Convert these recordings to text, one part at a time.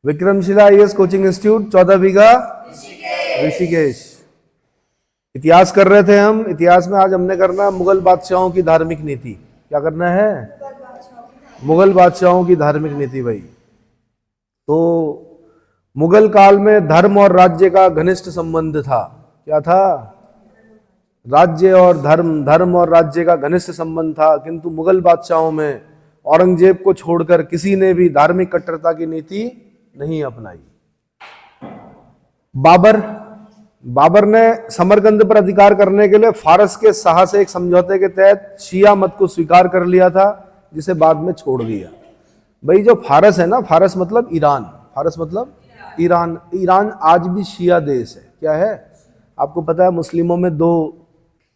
Vikramshila IAS coaching institute 14 बीघा ऋषिकेश। इतिहास कर रहे थे हम। इतिहास में आज हमने करना है मुगल बादशाहों की धार्मिक नीति। क्या करना है? मुगल बादशाहों की धार्मिक नीति भाई। तो मुगल काल में धर्म और राज्य का घनिष्ठ संबंध था। क्या था? राज्य और धर्म, धर्म और राज्य का घनिष्ठ संबंध था। किंतु मुगल बादशाहों में औरंगजेब को छोड़कर किसी ने भी धार्मिक कट्टरता की नीति नहीं अपनाई। बाबर ने समरकंद पर अधिकार करने के लिए फारस के शाह से एक समझौते के तहत शिया मत को स्वीकार कर लिया था, जिसे बाद में छोड़ दिया। भाई जो फारस है ना, फारस मतलब ईरान, फारस मतलब ईरान। ईरान आज भी शिया देश है। क्या है? आपको पता है मुस्लिमों में दो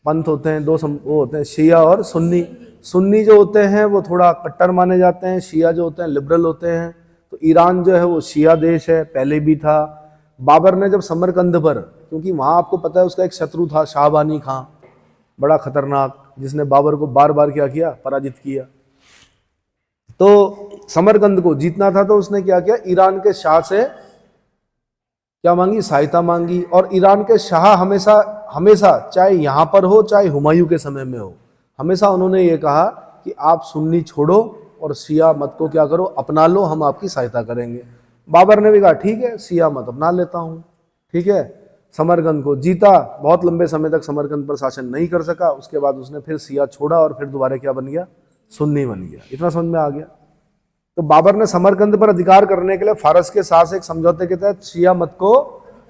पंथ होते हैं, वो होते हैं शिया और सुन्नी। सुन्नी जो होते हैं वो थोड़ा कट्टर माने जाते हैं, शिया जो होते हैं लिबरल होते हैं। तो ईरान जो है वो शिया देश है, पहले भी था। बाबर ने जब समरकंद पर, क्योंकि वहाँ आपको पता है उसका एक शत्रु था शाहबानी खां, बड़ा खतरनाक, जिसने बाबर को बार बार क्या किया? पराजित किया। तो समरकंद को जीतना था तो उसने क्या किया? ईरान के शाह से क्या मांगी? सहायता मांगी। और ईरान के शाह हमेशा चाहे यहाँ पर हो चाहे हुमायूं के समय में हो, हमेशा उन्होंने ये कहा कि आप सुन्नी छोड़ो और शिया मत को क्या करो? अपना लो, हम आपकी सहायता करेंगे। बाबर ने भी कहा ठीक है, शिया मत अपना लेता हूँ। ठीक है, समरकंद को जीता। बहुत लंबे समय तक समरकंद पर शासन नहीं कर सका। उसके बाद उसने फिर शिया छोड़ा और फिर दोबारा क्या बन गया? सुन्नी बन गया। इतना समझ में आ गया? तो बाबर ने समरकंद पर अधिकार करने के लिए फारस के साथ एक समझौते के तहत शिया मत को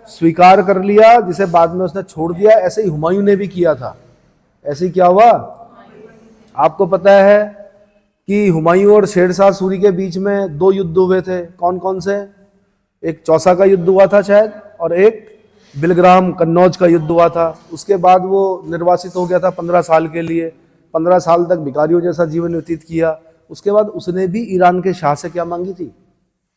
स्वीकार कर लिया, जिसे बाद में उसने छोड़ दिया। ऐसे ही हुमायूं ने भी किया था। ऐसे ही क्या हुआ? आपको पता है कि हुमायूं और शेरशाह सूरी के बीच में दो युद्ध हुए थे। कौन कौन से? एक चौसा का युद्ध हुआ था शायद, और एक बिलग्राम कन्नौज का युद्ध हुआ था। उसके बाद वो निर्वासित हो गया था 15 साल के लिए। 15 साल तक भिखारियों जैसा जीवन व्यतीत किया। उसके बाद उसने भी ईरान के शाह से क्या मांगी थी?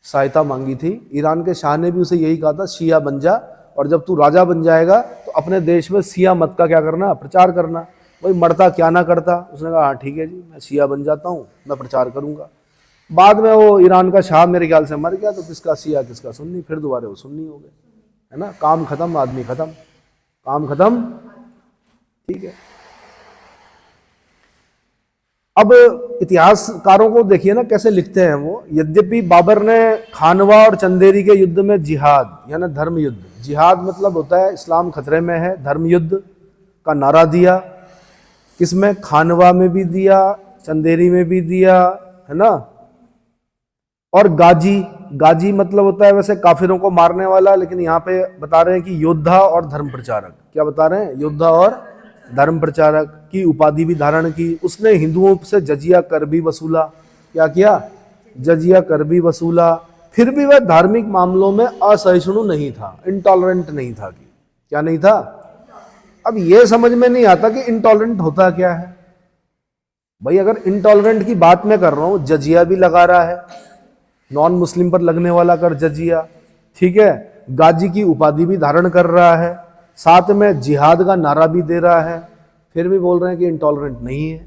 सहायता मांगी थी। ईरान के शाह ने भी उसे यही कहा था, शिया बन जा, और जब तू राजा बन जाएगा तो अपने देश में शिया मत का क्या करना? प्रचार करना। भाई मरता क्या ना करता। उसने कहा हाँ ठीक है जी, मैं शिया बन जाता हूँ, मैं प्रचार करूंगा। बाद में वो ईरान का शाह मेरे ख्याल से मर गया, तो किसका शिया किसका सुन्नी, फिर दोबारा वो सुन्नी हो गए। है ना? काम खत्म, आदमी खत्म, काम खत्म। ठीक है। अब इतिहासकारों को देखिए ना कैसे लिखते हैं वो। यद्यपि बाबर ने खानवा और चंदेरी के युद्ध में जिहाद यानी धर्म युद्ध, जिहाद मतलब होता है इस्लाम खतरे में है, धर्म युद्ध का नारा दिया। किसमें? खानवा में भी दिया, चंदेरी में भी दिया, है ना। और गाजी मतलब होता है वैसे काफिरों को मारने वाला, लेकिन यहाँ पे बता रहे हैं कि योद्धा और धर्म प्रचारक। क्या बता रहे हैं? योद्धा और धर्म प्रचारक की उपाधि भी धारण की। उसने हिंदुओं से जजिया कर भी वसूला। क्या किया? जजिया कर भी वसूला। फिर भी वह धार्मिक मामलों में असहिष्णु नहीं था, इंटॉलरेंट नहीं था। क्या नहीं था? अब यह समझ में नहीं आता कि इंटॉलरेंट होता क्या है। भाई अगर इंटॉलरेंट की बात मैं कर रहा हूं, जजिया भी लगा रहा है, नॉन मुस्लिम पर लगने वाला कर जजिया, ठीक है, गाजी की उपाधि भी धारण कर रहा है, साथ में जिहाद का नारा भी दे रहा है, फिर भी बोल रहे हैं कि इंटॉलरेंट नहीं है।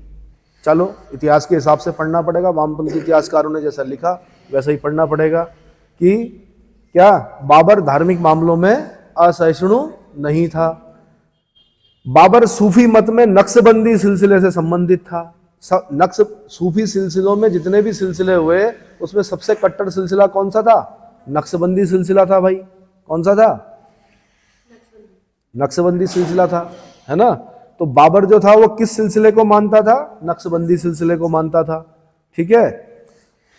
चलो इतिहास के हिसाब से पढ़ना पड़ेगा। वामपंथी इतिहासकारों ने जैसा लिखा वैसा ही पढ़ना पड़ेगा कि क्या बाबर धार्मिक मामलों में असहिष्णु नहीं था। बाबर सूफी मत में नक्शबंदी सिलसिले से संबंधित था। सूफी सिलसिलों में जितने भी सिलसिले हुए उसमें सबसे कट्टर सिलसिला कौन सा था? नक्शबंदी सिलसिला था भाई। कौन सा था? नक्शबंदी सिलसिला था, है ना। तो बाबर जो था वो किस सिलसिले को मानता था? नक्शबंदी सिलसिले को मानता था। ठीक है।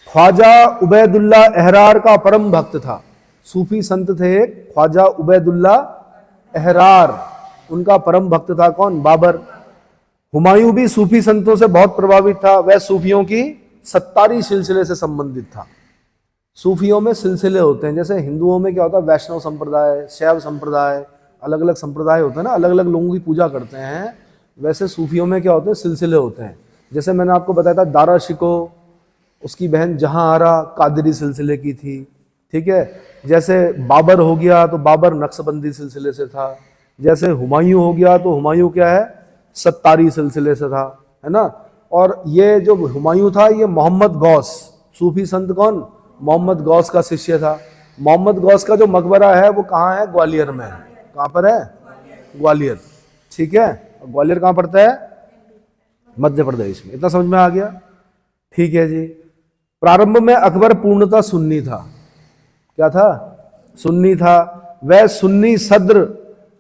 ख्वाजा उबैदुल्ला अहरार का परम भक्त था। सूफी संत थे एक ख्वाजा उबैदुल्ला अहरार, उनका परम भक्त था कौन? बाबर। हुमायूं भी सूफी संतों से बहुत प्रभावित था। वह सूफियों की सत्तारी सिलसिले से संबंधित था। सूफियों में सिलसिले होते हैं, जैसे हिंदुओं में क्या होता है? वैष्णव संप्रदाय, शैव संप्रदाय, अलग अलग संप्रदाय होते हैं ना, अलग अलग लोगों की पूजा करते हैं। वैसे सूफियों में क्या होते हैं? सिलसिले होते हैं। जैसे मैंने आपको बताया था दारा शिको, उसकी बहन जहां आरा कादरी सिलसिले की थी। ठीक है। जैसे बाबर हो गया तो बाबर नक्शबंदी सिलसिले से था। जैसे हुमायूं हो गया तो हुमायूं क्या है? सत्तारी सिलसिले से था, है ना। और ये जो हुमायूं था ये मोहम्मद गौस, सूफी संत कौन? मोहम्मद गौस का शिष्य था। मोहम्मद गौस का जो मकबरा है वो कहाँ है? ग्वालियर में है। कहाँ पर है? ग्वालियर। ठीक है, ग्वालियर कहाँ पड़ता है? मध्य प्रदेश में। इतना समझ में आ गया? ठीक है जी। प्रारंभ में अकबर पूर्णतः सुन्नी था। क्या था? सुन्नी था। वह सुन्नी सद्र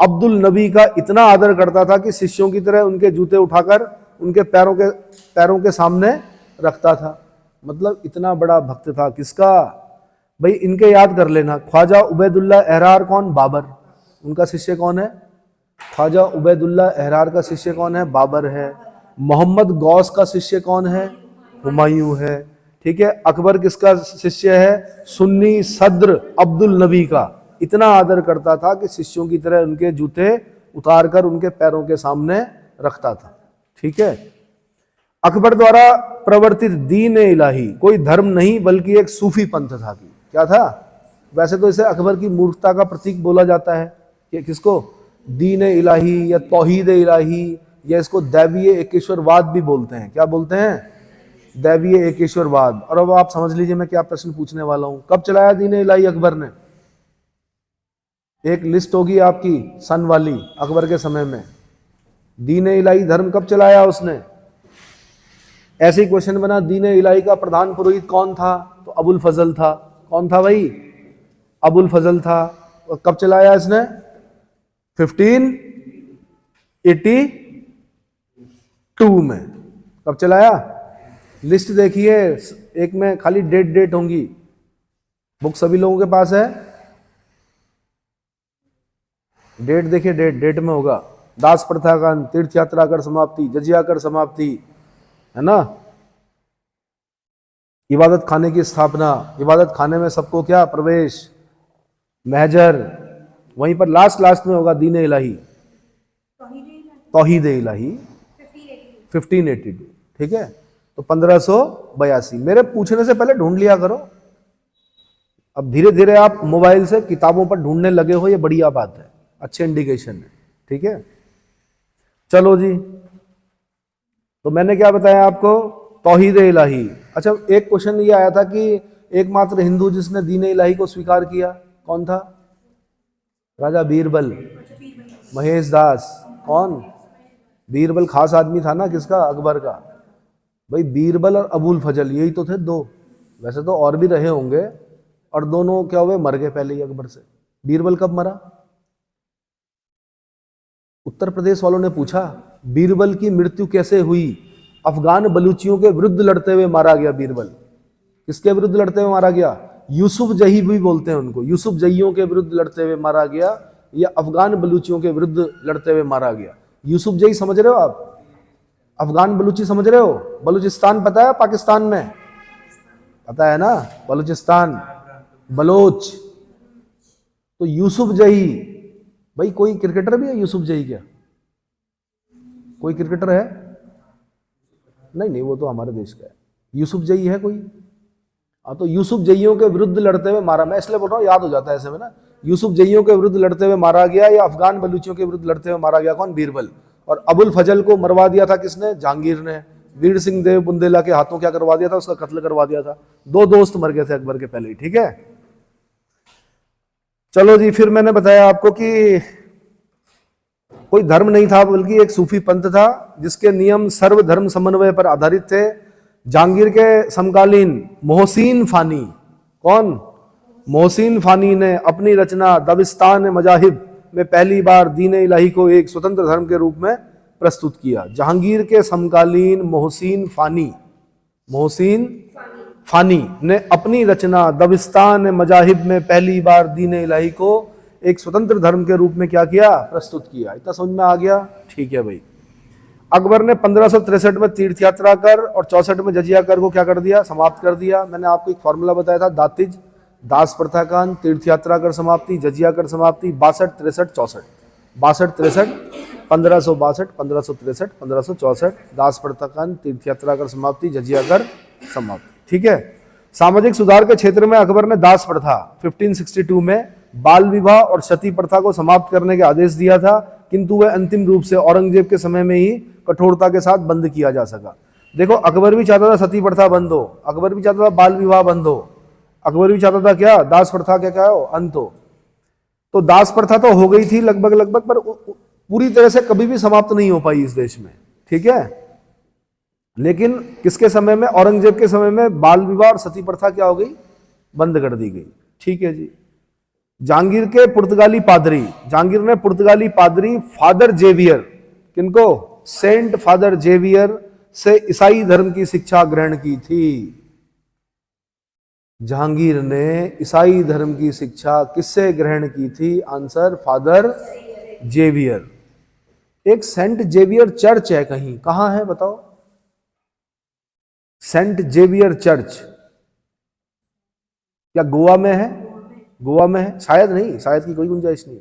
अब्दुल नबी का इतना आदर करता था कि शिष्यों की तरह उनके जूते उठाकर उनके पैरों के सामने रखता था। मतलब इतना बड़ा भक्त था। किसका? भाई इनके याद कर लेना। ख्वाजा उबैदुल्ला अहरार कौन? बाबर। उनका शिष्य कौन है? ख्वाजा उबैदुल्ला अहरार का शिष्य कौन है? बाबर है। मोहम्मद गौस का शिष्य कौन है? हुमायूं है। ठीक है। अकबर किसका शिष्य है? सुन्नी सद्र अब्दुल नबी का। इतना आदर करता था कि शिष्यों की तरह उनके जूते उतारकर उनके पैरों के सामने रखता था। ठीक है। अकबर द्वारा प्रवर्तित दीन इलाही कोई धर्म नहीं बल्कि एक सूफी पंथ था। क्या था? वैसे तो इसे अकबर की मूर्खता का प्रतीक बोला जाता है कि किसको? दीन इलाही या तौहीद इलाही, या इसको दैवीय एकेश्वरवाद भी बोलते हैं। क्या बोलते हैं? दैवीय एकेश्वरवाद। और अब आप समझ लीजिए मैं क्या प्रश्न पूछने वाला हूं। कब चलाया दीन इलाही अकबर ने? एक लिस्ट होगी आपकी सन वाली, अकबर के समय में दीन इलाही धर्म कब चलाया उसने। ऐसे ही क्वेश्चन बना, दीन इलाही का प्रधान पुरोहित कौन था? तो अबुल फजल था। कौन था भाई? अबुल फजल था। और कब चलाया इसने? 1582 में। कब चलाया? लिस्ट देखिए, एक में खाली डेट होंगी। बुक सभी लोगों के पास है? डेट देखिए, डेट में होगा। दास प्रथा का अंत, तीर्थ यात्रा कर समाप्ति, जजिया कर समाप्ति, है ना। इबादत खाने की स्थापना, इबादत खाने में सबको क्या? प्रवेश, महजर। वहीं पर लास्ट में होगा दीन इलाही, तौहीद इलाही 1582। ठीक है। तो 1582। मेरे पूछने से पहले ढूंढ लिया करो। अब धीरे धीरे आप मोबाइल से किताबों पर ढूंढने लगे हो, ये बढ़िया बात है, अच्छे इंडिकेशन है। ठीक है। चलो जी, तो मैंने क्या बताया आपको? तौहीद इलाही। अच्छा, एक क्वेश्चन ये आया था कि एकमात्र हिंदू जिसने दीन इलाही को स्वीकार किया कौन था? राजा बीरबल, महेश दास। कौन? बीरबल खास आदमी था ना किसका? अकबर का। भाई बीरबल और अबुल फजल यही तो थे दो। वैसे तो और भी रहे होंगे, और दोनों क्या हुए? मर गए पहले ही अकबर से। बीरबल कब मरा? उत्तर प्रदेश वालों ने पूछा बीरबल की मृत्यु कैसे हुई? अफगान बलूचियों के विरुद्ध लड़ते हुए मारा गया बीरबल। किसके विरुद्ध लड़ते हुए मारा गया? यूसुफ जही भी बोलते हैं उनको। यूसुफ जहियों के विरुद्ध लड़ते हुए मारा गया, या अफगान बलूचियों के विरुद्ध लड़ते हुए मारा गया। यूसुफ जही समझ रहे हो आप? अफगान बलूची समझ रहे हो? बलूचिस्तान पता है पाकिस्तान में? पता है ना, बलूचिस्तान, बलोच। तो यूसुफ जही, भाई कोई क्रिकेटर भी है यूसुफ जही? क्या कोई क्रिकेटर है? नहीं, वो तो हमारे देश का है। यूसुफ जही है कोई? हाँ, तो यूसुफ जहियों के विरुद्ध लड़ते हुए मारा। मैं इसलिए बोल रहा हूँ, याद हो जाता है ऐसे में ना। यूसुफ जहियों के विरुद्ध लड़ते हुए मारा गया, या अफगान बलूचियों के विरुद्ध लड़ते हुए मारा गया। कौन? बीरबल। और अबुल फजल को मरवा दिया था किसने? जहांगीर ने। वीर सिंह देव बुंदेला के हाथों क्या करवा दिया था? उसका कत्ल करवा दिया था। दो दोस्त मर गए थे अकबर के पहले ही। ठीक है। चलो जी, फिर मैंने बताया आपको कि कोई धर्म नहीं था बल्कि एक सूफी पंथ था जिसके नियम सर्वधर्म समन्वय पर आधारित थे। जहांगीर के समकालीन मोहसिन फानी, कौन? मोहसिन फानी ने अपनी रचना दबिस्तान मजाहिब में पहली बार दीन इलाही को एक स्वतंत्र धर्म के रूप में प्रस्तुत किया। जहांगीर के समकालीन मोहसिन फानी ने अपनी रचना दबिस्तान मजाहिब में पहली बार दीन इलाही को एक स्वतंत्र धर्म के रूप में क्या किया? प्रस्तुत किया। इतना समझ में आ गया? ठीक है भाई। अकबर ने 1563 में तीर्थ यात्रा कर और 64 में जजिया कर को क्या कर दिया? समाप्त कर दिया। मैंने आपको एक फॉर्मूला बताया था, दातिज, दास प्रथा का अंत, तीर्थ यात्रा कर समाप्ति, जजिया कर समाप्ति, 62, 63, 64। 62, 63, 1562, 1563, 1564, दास प्रथा का अंत, तीर्थ यात्रा कर समाप्ति, जजिया कर समाप्ति। ठीक है। सामाजिक सुधार के क्षेत्र में अकबर ने दास प्रथा 1562 में बाल विवाह और सती प्रथा को समाप्त करने के आदेश दिया था, किंतु वह अंतिम रूप से औरंगजेब के समय में ही कठोरता के साथ बंद किया जा सका। देखो, अकबर भी चाहता था सती प्रथा बंद हो, अकबर भी चाहता था बाल विवाह बंद हो, अकबर भी चाहता था क्या, दास प्रथा क्या क्या हो, अंत हो। तो दास प्रथा तो हो गई थी लगभग लगभग, पर पूरी तरह से कभी भी समाप्त नहीं हो पाई इस देश में, ठीक है। लेकिन किसके समय में, औरंगजेब के समय में बाल विवाह और सती प्रथा क्या हो गई, बंद कर दी गई, ठीक है जी। जहांगीर के पुर्तगाली पादरी, जहांगीर ने पुर्तगाली पादरी फादर जेवियर, किनको, सेंट फादर जेवियर से ईसाई धर्म की शिक्षा ग्रहण की थी। जहांगीर ने ईसाई धर्म की शिक्षा किससे ग्रहण की थी, आंसर फादर जेवियर। एक सेंट जेवियर चर्च है कहीं, कहां है बताओ, सेंट जेवियर चर्च, क्या गोवा में है, गोवा में है, शायद नहीं, शायद की कोई गुंजाइश नहीं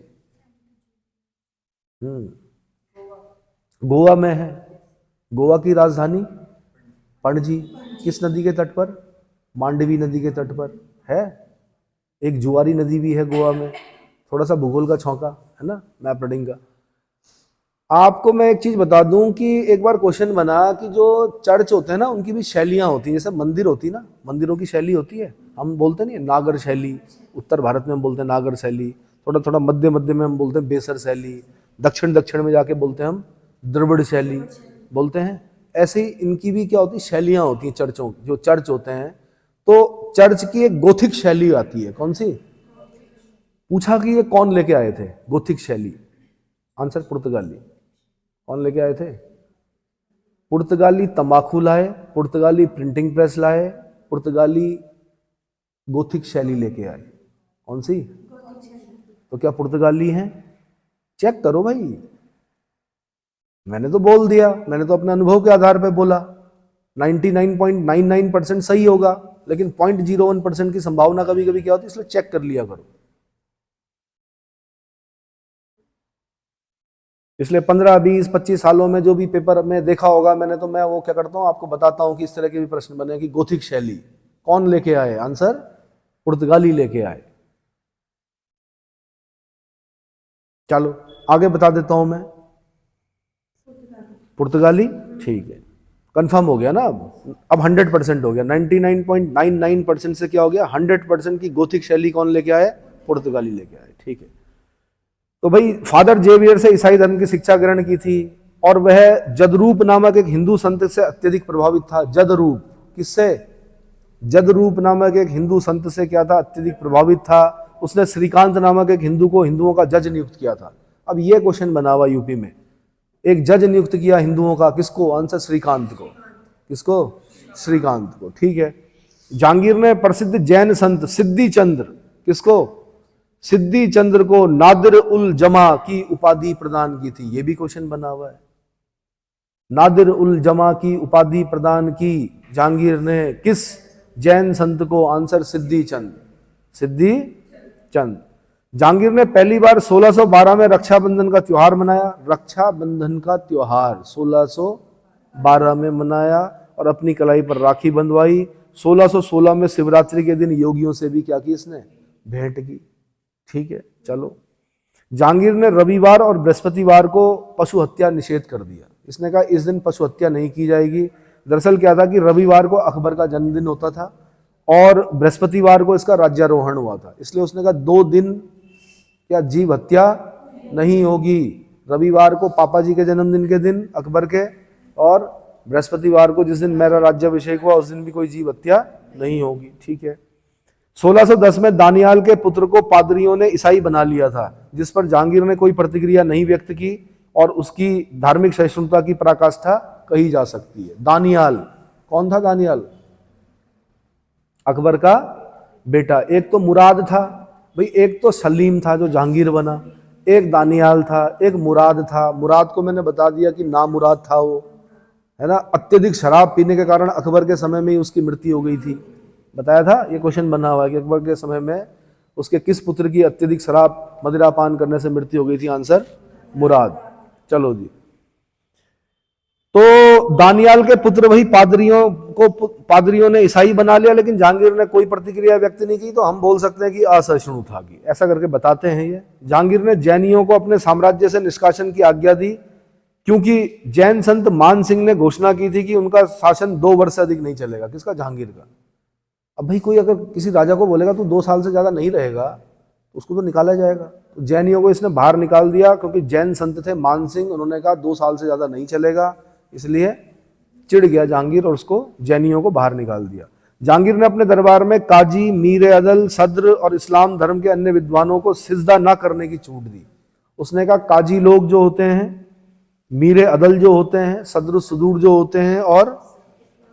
है। गोवा में है, गोवा की राजधानी पणजी, किस नदी के तट पर, मांडवी नदी के तट पर है। एक जुआरी नदी भी है गोवा में, थोड़ा सा भूगोल का छौंका है ना, मैप रीडिंग का। आपको मैं एक चीज बता दूं कि एक बार क्वेश्चन बना कि जो चर्च होते हैं ना उनकी भी शैलियां होती हैं, जैसे मंदिर होती है ना, मंदिरों की शैली होती है, हम बोलते नहीं नागर शैली, उत्तर भारत में हम बोलते हैं नागर शैली, थोड़ा थोड़ा मध्य मध्य में हम बोलते हैं बेसर शैली, दक्षिण दक्षिण में जाके बोलते हैं हम द्रविड़ शैली बोलते हैं। ऐसे ही इनकी भी क्या होती है, शैलियां होती हैं चर्चों, जो चर्च होते हैं। तो चर्च की एक गोथिक शैली आती है, कौन सी, पूछा कि ये कौन लेके आए थे गोथिक शैली, आंसर पुर्तगाली। कौन लेके आए थे, पुर्तगाली तंबाकू लाए, पुर्तगाली प्रिंटिंग प्रेस लाए, पुर्तगाली गोथिक शैली लेके आए, कौन सी, तो क्या पुर्तगाली हैं, चेक करो भाई, मैंने तो बोल दिया, मैंने तो अपने अनुभव के आधार पे बोला, 99.99% सही होगा, लेकिन 0.01% की संभावना कभी कभी क्या होती है, इसलिए चेक कर लिया करो। इसलिए 15, 20, 25 सालों में जो भी पेपर में देखा होगा मैंने, तो मैं वो क्या करता हूं आपको बताता हूं कि इस तरह के भी प्रश्न बने कि गोथिक शैली कौन लेके आए, आंसर पुर्तगाली लेके आए। चलो आगे बता देता हूं मैं, पुर्तगाली, ठीक है, कंफर्म हो गया ना। अब 100% हो गया, 99.99% से क्या हो गया, 100% की गोथिक शैली कौन लेके आए, पुर्तगाली लेके आए, ठीक है। तो भाई फादर जेवियर से ईसाई धर्म की शिक्षा ग्रहण की थी, और वह जदरूप नामक एक हिंदू संत से अत्यधिक प्रभावित था। जदरूप, किससे, जदरूप नामक एक हिंदू संत से क्या था, अत्यधिक प्रभावित था। उसने श्रीकांत नामक एक हिंदू को हिंदुओं का जज नियुक्त किया था। अब यह क्वेश्चन बना हुआ यूपी में, एक जज नियुक्त किया हिंदुओं का, किसको, आंसर श्रीकांत को, किसको, श्रीकांत को, ठीक है। जहांगीर ने प्रसिद्ध जैन संत सिद्धि चंद्र, किसको, सिद्धि चंद्र को नादिर उल जमा की उपाधि प्रदान की थी, यह भी क्वेश्चन बना हुआ है। नादिर उल जमा की उपाधि प्रदान की जहांगीर ने किस जैन संत को, आंसर सिद्धि चंद, सिद्धि चंद। जहांगीर ने पहली बार 1612 में रक्षाबंधन का त्योहार मनाया, रक्षाबंधन का त्योहार 1612 में मनाया, और अपनी कलाई पर राखी बंधवाई। 1616 में शिवरात्रि के दिन योगियों से भी क्या की इसने, भेंट की, ठीक है। चलो, जहांगीर ने रविवार और बृहस्पतिवार को पशु हत्या निषेध कर दिया। इसने कहा इस दिन पशु हत्या नहीं की जाएगी। दरअसल क्या था कि रविवार को अकबर का जन्मदिन होता था और बृहस्पतिवार को इसका राज्यारोहण हुआ था, इसलिए उसने कहा 2 दिन क्या जीव हत्या नहीं होगी। रविवार को पापा जी के जन्मदिन के दिन अकबर के, और बृहस्पतिवार को जिस दिन मेरा राज्याभिषेक हुआ उस दिन भी कोई जीव हत्या नहीं होगी, ठीक है। 1610 में दानियाल के पुत्र को पादरियों ने ईसाई बना लिया था, जिस पर जहांगीर ने कोई प्रतिक्रिया नहीं व्यक्त की, और उसकी धार्मिक सहिष्णुता की पराकाष्ठा कही जा सकती है। दानियाल कौन था, दानियाल अकबर का बेटा। एक तो मुराद था भाई, एक तो सलीम था जो जहांगीर बना, एक दानियाल था, एक मुराद था। मुराद को मैंने बता दिया कि नामुराद था वो, है ना। अत्यधिक शराब पीने के कारण अकबर के समय में ही उसकी मृत्यु हो गई थी, बताया था, ये क्वेश्चन बना हुआ है कि अकबर के समय में उसके किस पुत्र की अत्यधिक शराब मदिरापान करने से मृत्यु हो गई थी, आंसर मुराद। चलो जी, तो दानियाल के पुत्र वही पादरियों ने ईसाई बना लिया, लेकिन जहांगीर ने कोई प्रतिक्रिया व्यक्त नहीं की, तो हम बोल सकते हैं कि असहिष्णु था, कि ऐसा करके बताते हैं ये। जहांगीर ने जैनियों को अपने साम्राज्य से निष्कासन की आज्ञा दी, क्योंकि जैन संत मान सिंह ने घोषणा की थी कि उनका शासन 2 वर्ष से अधिक नहीं चलेगा, किसका, जहांगीर का। अब भाई कोई अगर किसी राजा को बोलेगा तू 2 साल से ज़्यादा नहीं रहेगा तो उसको तो निकाला जाएगा। तो जैनियों को इसने बाहर निकाल दिया, क्योंकि जैन संत थे मान सिंह, उन्होंने कहा 2 साल से ज़्यादा नहीं चलेगा, इसलिए चिढ़ गया जहांगीर और उसको जैनियों को बाहर निकाल दिया। जहांगीर ने अपने दरबार में काजी, मीर अदल, सद्र और इस्लाम धर्म के अन्य विद्वानों को सिजदा न करने की छूट दी। उसने कहा काजी लोग जो होते हैं, मीर अदल जो होते हैं, सद्र सुदूर जो होते हैं और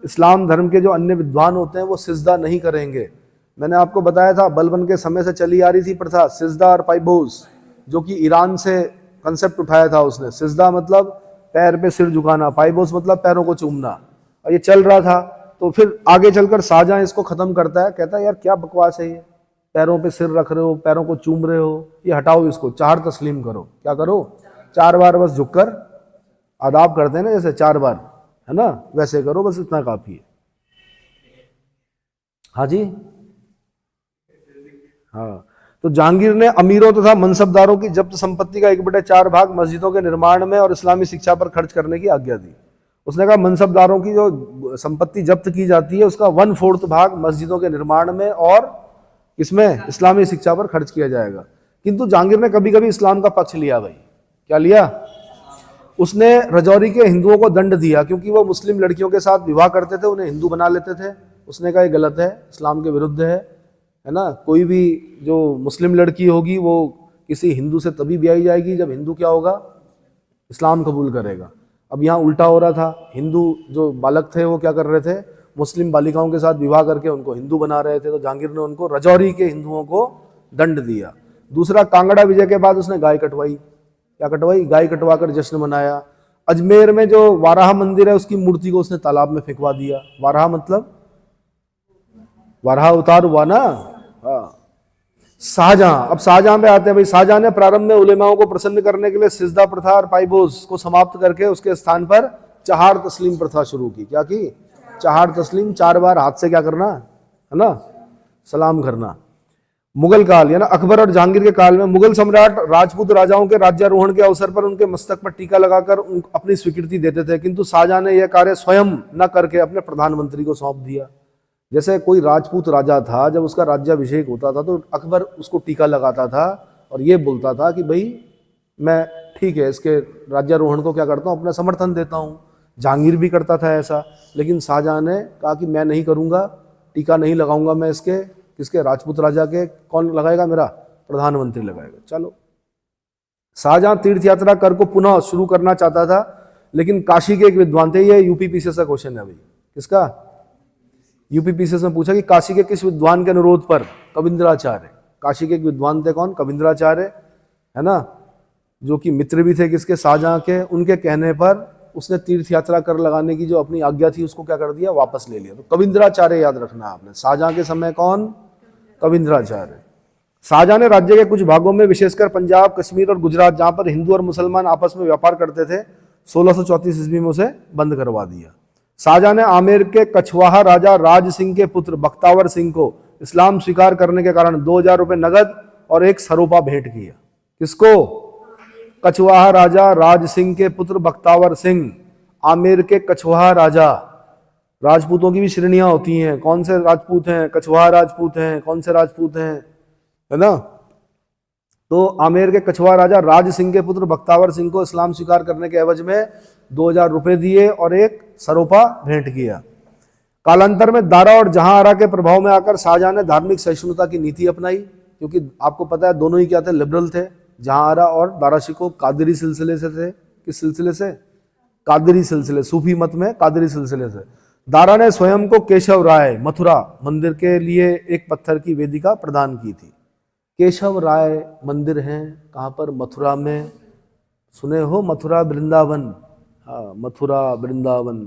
इस्लाम धर्म के जो अन्य विद्वान होते हैं वो सिजदा नहीं करेंगे। मैंने आपको बताया था बलबन के समय से चली आ रही थी प्रथा सिजदा और पाइबोस, जो कि ईरान से कंसेप्ट उठाया था उसने। सिजदा मतलब पैर पे सिर झुकाना, पाइबोस मतलब पैरों को चूमना, और ये चल रहा था। तो फिर आगे चलकर शाहजहां इसको खत्म करता है, कहता है यार क्या बकवास है ये, पैरों पे सिर रख रहे हो, पैरों को चूम रहे हो, ये हटाओ इसको, 4 तस्लीम करो। क्या करो? 4 बार बस झुककर आदाब करते हैं ना, जैसे 4 बार, है ना, वैसे करो, बस इतना काफी है। हाँ जी, हाँ। तो जहांगीर ने अमीरों तथा मनसबदारों की जब्त संपत्ति का 1/4 भाग मस्जिदों के निर्माण में और इस्लामी शिक्षा पर खर्च करने की आज्ञा दी। उसने कहा मनसबदारों की जो संपत्ति जब्त की जाती है उसका 1/4 भाग मस्जिदों के निर्माण में और इसमें इस्लामी शिक्षा पर खर्च किया जाएगा। किंतु जहांगीर ने कभी कभी इस्लाम का पक्ष लिया। भाई क्या लिया? उसने रजौरी के हिंदुओं को दंड दिया, क्योंकि वो मुस्लिम लड़कियों के साथ विवाह करते थे, उन्हें हिंदू बना लेते थे। उसने कहा ये गलत है, इस्लाम के विरुद्ध है ना। कोई भी जो मुस्लिम लड़की होगी वो किसी हिंदू से तभी ब्याही जाएगी जब हिंदू क्या होगा? इस्लाम कबूल करेगा। अब यहाँ उल्टा हो रहा था, हिंदू जो बालक थे वो क्या कर रहे थे? मुस्लिम बालिकाओं के साथ विवाह करके उनको हिंदू बना रहे थे। तो जहांगीर ने उनको रजौरी के हिंदुओं को दंड दिया। दूसरा, कांगड़ा विजय के बाद उसने गाय कटवाई। क्या कटवाई? गाय कटवाकर जश्न मनाया। अजमेर में जो वाराह मंदिर है उसकी मूर्ति को उसने तालाब में फेंकवा दिया। वाराह मतलब वाराह अवतार हुआ ना। हाँ। शाहजहां, अब शाहजहां पे आते हैं। भाई शाहजहां ने प्रारंभ में उलेमाओं को प्रसन्न करने के लिए सिजदा प्रथा और पाइबोस को समाप्त करके उसके स्थान पर 4 तस्लीम प्रथा शुरू की। क्या की? 4 तस्लीम, 4 बार हाथ से क्या करना है ना, सलाम करना। मुगल काल यानी अकबर और जहांगीर के काल में मुगल सम्राट राजपूत राजाओं के राज्यारोहण के अवसर पर उनके मस्तक पर टीका लगाकर अपनी स्वीकृति देते थे, किंतु शाहजहां ने यह कार्य स्वयं न करके अपने प्रधानमंत्री को सौंप दिया। जैसे कोई राजपूत राजा था, जब उसका राज्याभिषेक होता था तो अकबर उसको टीका लगाता था और ये बोलता था कि भाई मैं ठीक है इसके राज्यारोहण को क्या करता हूँ, अपना समर्थन देता हूँ। जहांगीर भी करता था ऐसा, लेकिन शाहजहां ने कहा कि मैं नहीं करूँगा, टीका नहीं लगाऊंगा मैं इसके, किसके? राजपूत राजा के। कौन लगाएगा? मेरा प्रधानमंत्री लगाएगा। चलो, शाहजहां तीर्थ यात्रा कर को पुनः शुरू करना चाहता था, लेकिन काशी के एक विद्वान थे, ये यूपीपीसीएस का क्वेश्चन है भाई। किसका? यूपीपीसीएस में पूछा कि काशी के किस विद्वान के अनुरोध पर? कविंद्राचार्य। काशी के एक विद्वान थे, कौन? कविंद्राचार्य, है ना, जो कि मित्र भी थे किसके? शाहजहां के। उनके कहने पर उसने तीर्थ यात्रा कर लगाने की जो अपनी आज्ञा थी उसको क्या कर दिया? वापस ले लिया। तो कविंद्राचार्य याद रखना आपने। शाहजहां के समय कौन? कविंद्राचार्य। शाहजहां ने राज्य के कुछ भागों में, विशेषकर पंजाब, कश्मीर और गुजरात, जहां पर हिंदू और मुसलमान आपस में व्यापार करते थे, 1634 ईस्वी में उसे बंद करवा दिया। शाहजहां ने आमेर के कछवाहा राजा राज सिंह के पुत्र बख्तावर सिंह को इस्लाम स्वीकार करने के कारण 2000 रुपए नगद और एक सरोपा भेंट किया। किसको? कछवाहा राजा राज सिंह के पुत्र बख्तावर सिंह, आमेर के कछवाहा राजा। राजपूतों की भी श्रेणियां होती हैं। कौन से राजपूत हैं? कछवाहा राजपूत हैं। कौन से राजपूत हैं? है ना। तो आमेर के कछवाहा राजा राज सिंह के पुत्र बख्तावर सिंह को इस्लाम स्वीकार करने के एवज में 2000 रुपए दिए और एक सरोपा भेंट किया। कालांतर में दारा और जहांआरा के प्रभाव में आकर शाहजहां ने धार्मिक सहिष्णुता की नीति अपनाई, क्योंकि आपको पता है दोनों ही क्या थे? लिबरल थे। जहांआरा और दारा शिकोह कादरी सिलसिले से थे। किस सिलसिले से? कादरी सिलसिले, सूफी मत में कादरी सिलसिले से। दारा ने स्वयं को केशव राय मथुरा मंदिर के लिए एक पत्थर की वेदिका प्रदान की थी। केशव राय मंदिर है कहाँ पर? मथुरा में। सुने हो मथुरा वृंदावन? हाँ, मथुरा वृंदावन।